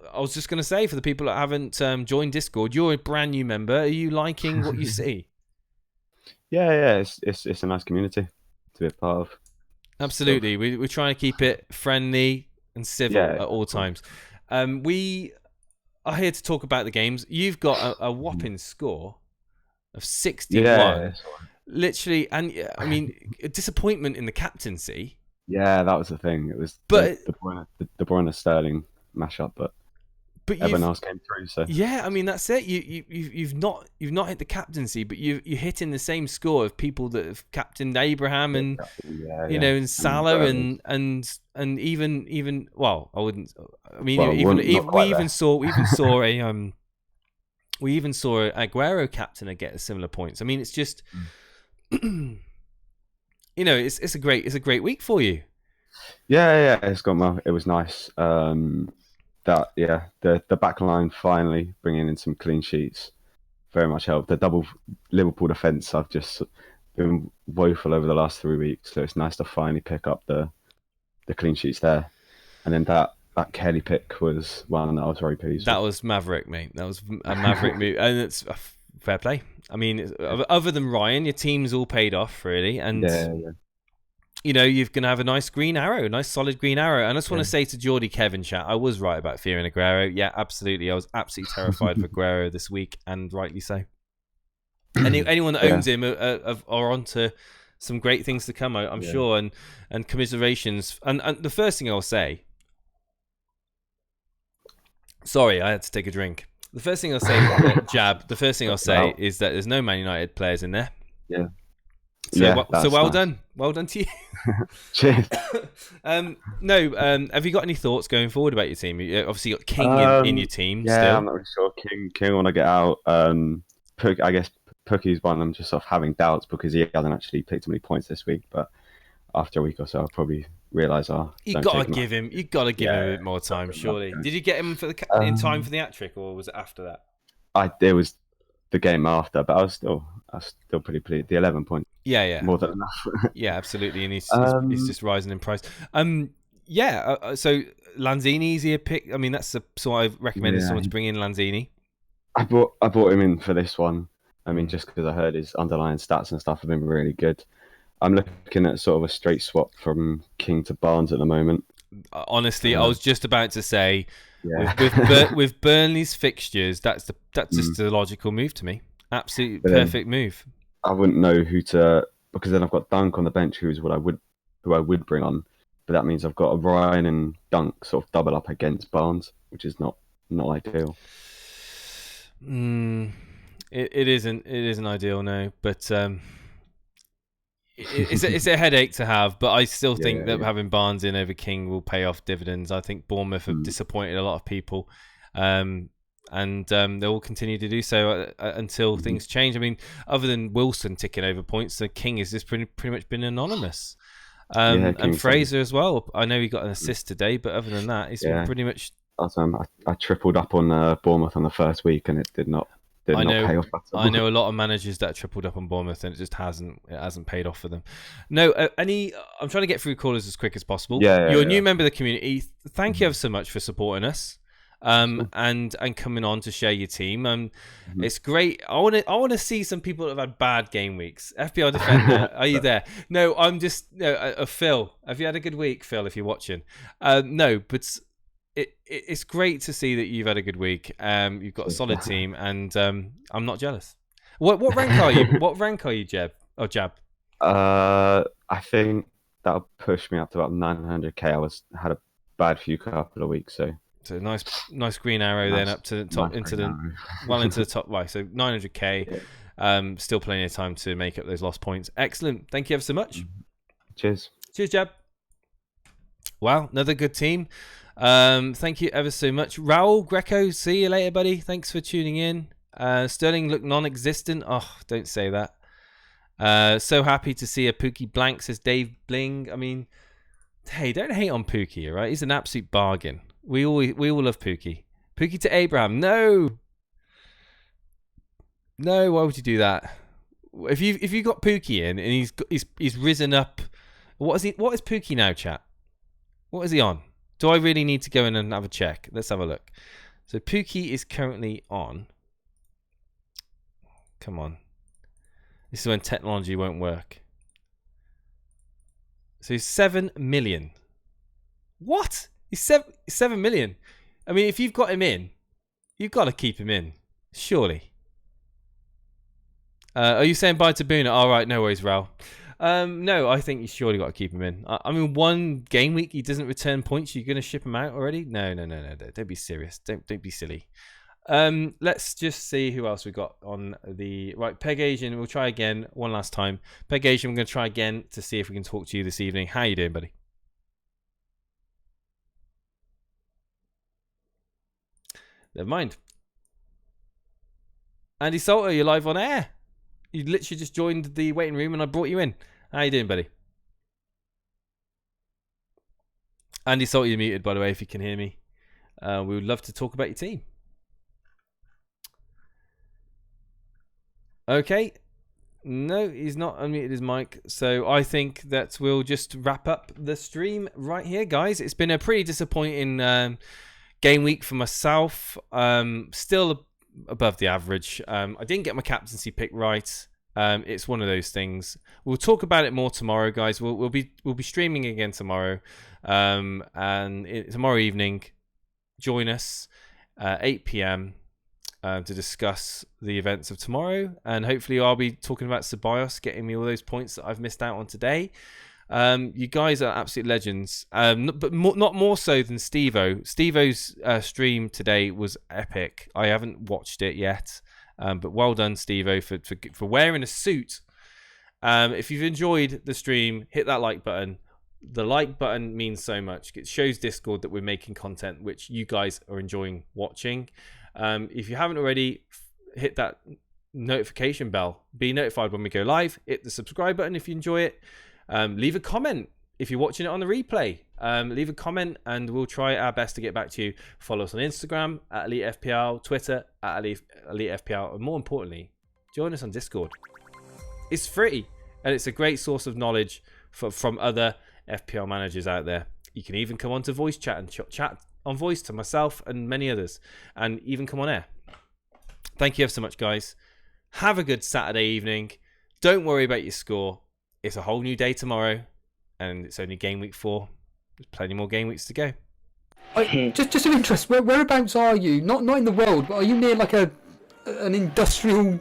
haven't joined Discord, you're a brand new member. Are you liking what you see? Yeah. It's a nice community to be a part of. Absolutely. We're trying to keep it friendly and civil at all times. We are here to talk about the games. You've got a whopping score of 61. Yeah. Literally, and I mean, a disappointment in the captaincy. Yeah, that was the thing. It was the De Bruyne Sterling mashup, but everyone else came through. So yeah, I mean that's it. You've not hit the captaincy, but you're hitting the same score of people that have captained Abraham and and Salah and even well, I wouldn't. I mean, we even saw Aguero captain get a similar points. I mean, it's just. It's a great week for you. Yeah, it was nice. The back line finally bringing in some clean sheets very much helped. The double Liverpool defence, I've just been woeful over the last 3 weeks, so it's nice to finally pick up the clean sheets there. And then that Kelly pick was one that I was very pleased with. That was maverick, mate. That was a maverick move, and it's fair play. I mean, other than Ryan, your team's all paid off, really. And, you're going to have a nice green arrow, a nice solid green arrow. And I just want to say to Geordie Kevin chat, I was right about fearing Aguero. Yeah, absolutely. I was absolutely terrified of Aguero this week, and rightly so. Anyone that owns him are on to some great things to come, I'm sure. And commiserations. And the first thing I'll say Sorry, I had to take a drink. The first thing I'll say, Jab. The first thing I'll say is that there's no Man United players in there. Yeah. So well nice. done. Well done to you. Cheers. Have you got any thoughts going forward about your team? You obviously got King in your team. Yeah, still. I'm not really sure. King want to get out. I guess Pookie's one. I'm just sort of having doubts because he hasn't actually picked many points this week. But after a week or so, I'll probably realise. You got to give him. You got to give him a bit more time. Surely. Did you get him for in time for the hat-trick, or was it after that? It was the game after, but I was still pretty pleased. The 11 points. Yeah. More than enough. Yeah, absolutely, and he's just rising in price. So Lanzini's a pick. I mean, that's so I've recommended someone to bring in Lanzini. I brought him in for this one. I mean, just because I heard his underlying stats and stuff have been really good. I'm looking at sort of a straight swap from King to Barnes at the moment. Honestly, I was just about to say, with Burnley's fixtures, that's just a logical move to me. Absolutely perfect move. I wouldn't know who to, because then I've got Dunk on the bench, who I would bring on, but that means I've got Ryan and Dunk sort of double up against Barnes, which is not ideal. It isn't ideal, no, but it's a headache to have. But I still think that having Barnes in over King will pay off dividends. I think Bournemouth have disappointed a lot of people, and they will continue to do so until things change. I mean, other than Wilson ticking over points, the King has just pretty much been anonymous. And Fraser as well. I know he got an assist today, but other than that, he's been pretty much. I tripled up on Bournemouth on the first week, and it did not pay off at all. I know a lot of managers that tripled up on Bournemouth, and it just hasn't paid off for them. No, I'm trying to get through callers as quick as possible. You're a new member of the community. Thank you ever so much for supporting us. And coming on to share your team. It's great. I want to see some people that have had bad game weeks. FPL Defender, are you there? No, I'm just Phil. Have you had a good week, Phil? If you're watching, no, but it's great to see that you've had a good week. You've got a solid team, and I'm not jealous. What rank are you? What rank are you, Jab? I think that'll push me up to about 900k. I had a bad few couple of weeks, so. So nice green arrow then up to the top into the top right. So 900k, still plenty of time to make up those lost points. Excellent. Thank you ever so much. Cheers, Jab. Wow, another good team. Thank you ever so much, Raul Greco. See you later, buddy. Thanks for tuning in. Sterling looked non-existent. Oh, don't say that. So happy to see a Pookie blank, says Dave Bling. I mean, hey, don't hate on Pookie, all right? He's an absolute bargain. We all love Pookie. Pookie to Abraham. No, why would you do that? If you got Pookie in and he's risen up, what is Pookie now, chat? What is he on? Do I really need to go in and have a check? Let's have a look. So Pookie is currently on. Come on. This is when technology won't work. So he's 7 million. What? He's 7 million. I mean, if you've got him in, you've got to keep him in, surely. Are you saying bye to Boona? All right, no worries, Raul. No, I think you surely got to keep him in. I mean, one game week he doesn't return points. You're going to ship him out already? No. Don't be serious. Don't be silly. Let's just see who else we got on the right. Peg Asian. We'll try again one last time. Peg Asian. We're going to try again to see if we can talk to you this evening. How you doing, buddy? Never mind. Andy Salter, you're live on air. You literally just joined the waiting room and I brought you in. How you doing, buddy? Andy Salter, you're muted, by the way, if you can hear me. We would love to talk about your team. Okay. No, he's not unmuted his mic. So I think that we'll just wrap up the stream right here, guys. It's been a pretty disappointing game week for myself. Still above the average. I didn't get my captaincy pick right. It's one of those things. We'll talk about it more tomorrow, guys. We'll be streaming again tomorrow. And tomorrow evening, join us 8 p.m. To discuss the events of tomorrow, and hopefully I'll be talking about Ceballos getting me all those points that I've missed out on today. You guys are absolute legends, but not more so than Steve-O. Steve-O's stream today was epic. I haven't watched it yet, but well done, Steve-O, for wearing a suit. If you've enjoyed the stream, hit that like button. The like button means so much. It shows Discord that we're making content which you guys are enjoying watching. If you haven't already, hit that notification bell. Be notified when we go live. Hit the subscribe button if you enjoy it. Leave a comment if you're watching it on the replay. Leave a comment and we'll try our best to get back to you. Follow us on Instagram at Elite FPL, Twitter at Elite FPL, and more importantly, join us on Discord. It's free and it's a great source of knowledge from other FPL managers out there. You can even come on to voice chat and chat on voice to myself and many others, and even come on air. Thank you ever so much, guys. Have a good Saturday evening. Don't worry about your score. It's a whole new day tomorrow, and it's only game week 4. There's plenty more game weeks to go. Just of interest, whereabouts are you? Not in the world, but are you near like an industrial?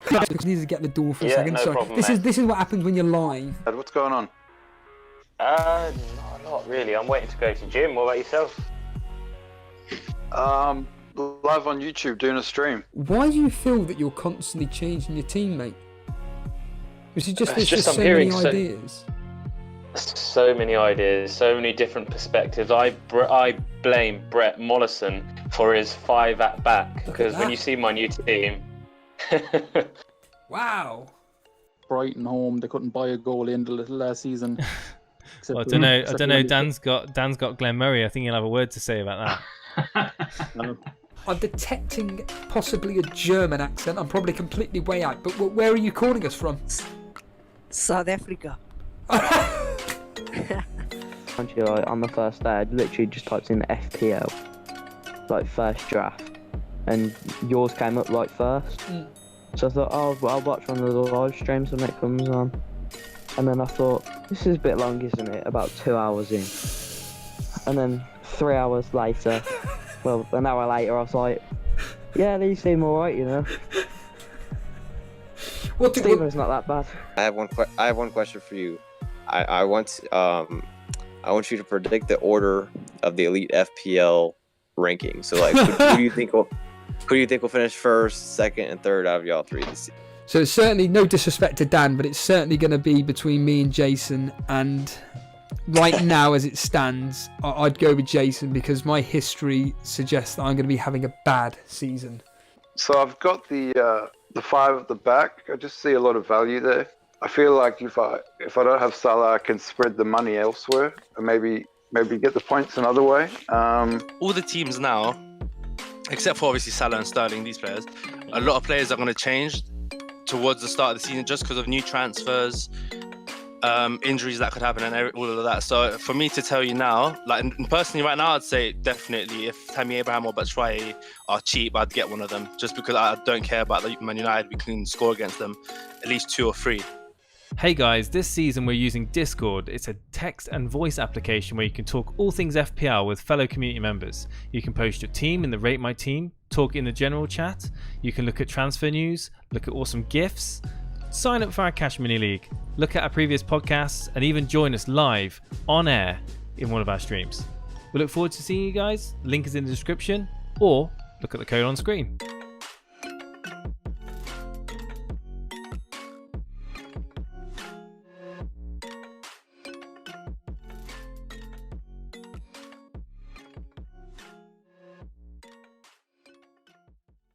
I just need to get the door for a second. No Sorry. problem, This is what happens when you're live. What's going on? Not really. I'm waiting to go to gym. What about yourself? Live on YouTube doing a stream. Why do you feel that you're constantly changing your teammate? Is it just there's just so many ideas? So many ideas, so many different perspectives. I blame Brett Mollison for his 5 at back, because when you see my new team. Wow. Brighton home, they couldn't buy a goal in the last season. Well, I don't know. Dan's got Glenn Murray. I think he'll have a word to say about that. I'm detecting possibly a German accent. I'm probably completely way out. But where are you calling us from? South Africa. On the first day, I literally just typed in FPL, like first draft, and yours came up like first. So I thought, oh, well, I'll watch one of the live streams when it comes on. And then I thought, this is a bit long, isn't it? About 2 hours in. And then 3 hours later, well, an hour later, I was like, yeah, these seem alright, you know. Steven's not that bad. I have one question for you. I want you to predict the order of the Elite FPL ranking. So, like, who do you think will finish first, second, and third out of y'all three this season? So it's certainly no disrespect to Dan, but it's certainly going to be between me and Jason. And right now, as it stands, I'd go with Jason because my history suggests that I'm going to be having a bad season. So I've got the 5 at the back. I just see a lot of value there. I feel like if I don't have Salah, I can spread the money elsewhere and maybe get the points another way. All the teams now, except for obviously Salah and Sterling, these players, a lot of players are going to change towards the start of the season just because of new transfers, injuries that could happen, and all of that. So for me to tell you now, like personally right now, I'd say definitely if Tammy Abraham or Batshuayi are cheap, I'd get one of them just because I don't care about the Man United. We can score against them at least 2 or 3. Hey guys, this season we're using Discord. It's a text and voice application where you can talk all things FPL with fellow community members. You can post your team in the Rate My Team, talk in the general chat, you can look at transfer news, look at awesome GIFs, sign up for our Cash Mini League, look at our previous podcasts, and even join us live on air in one of our streams. We look forward to seeing you guys. Link is in the description, or look at the code on screen.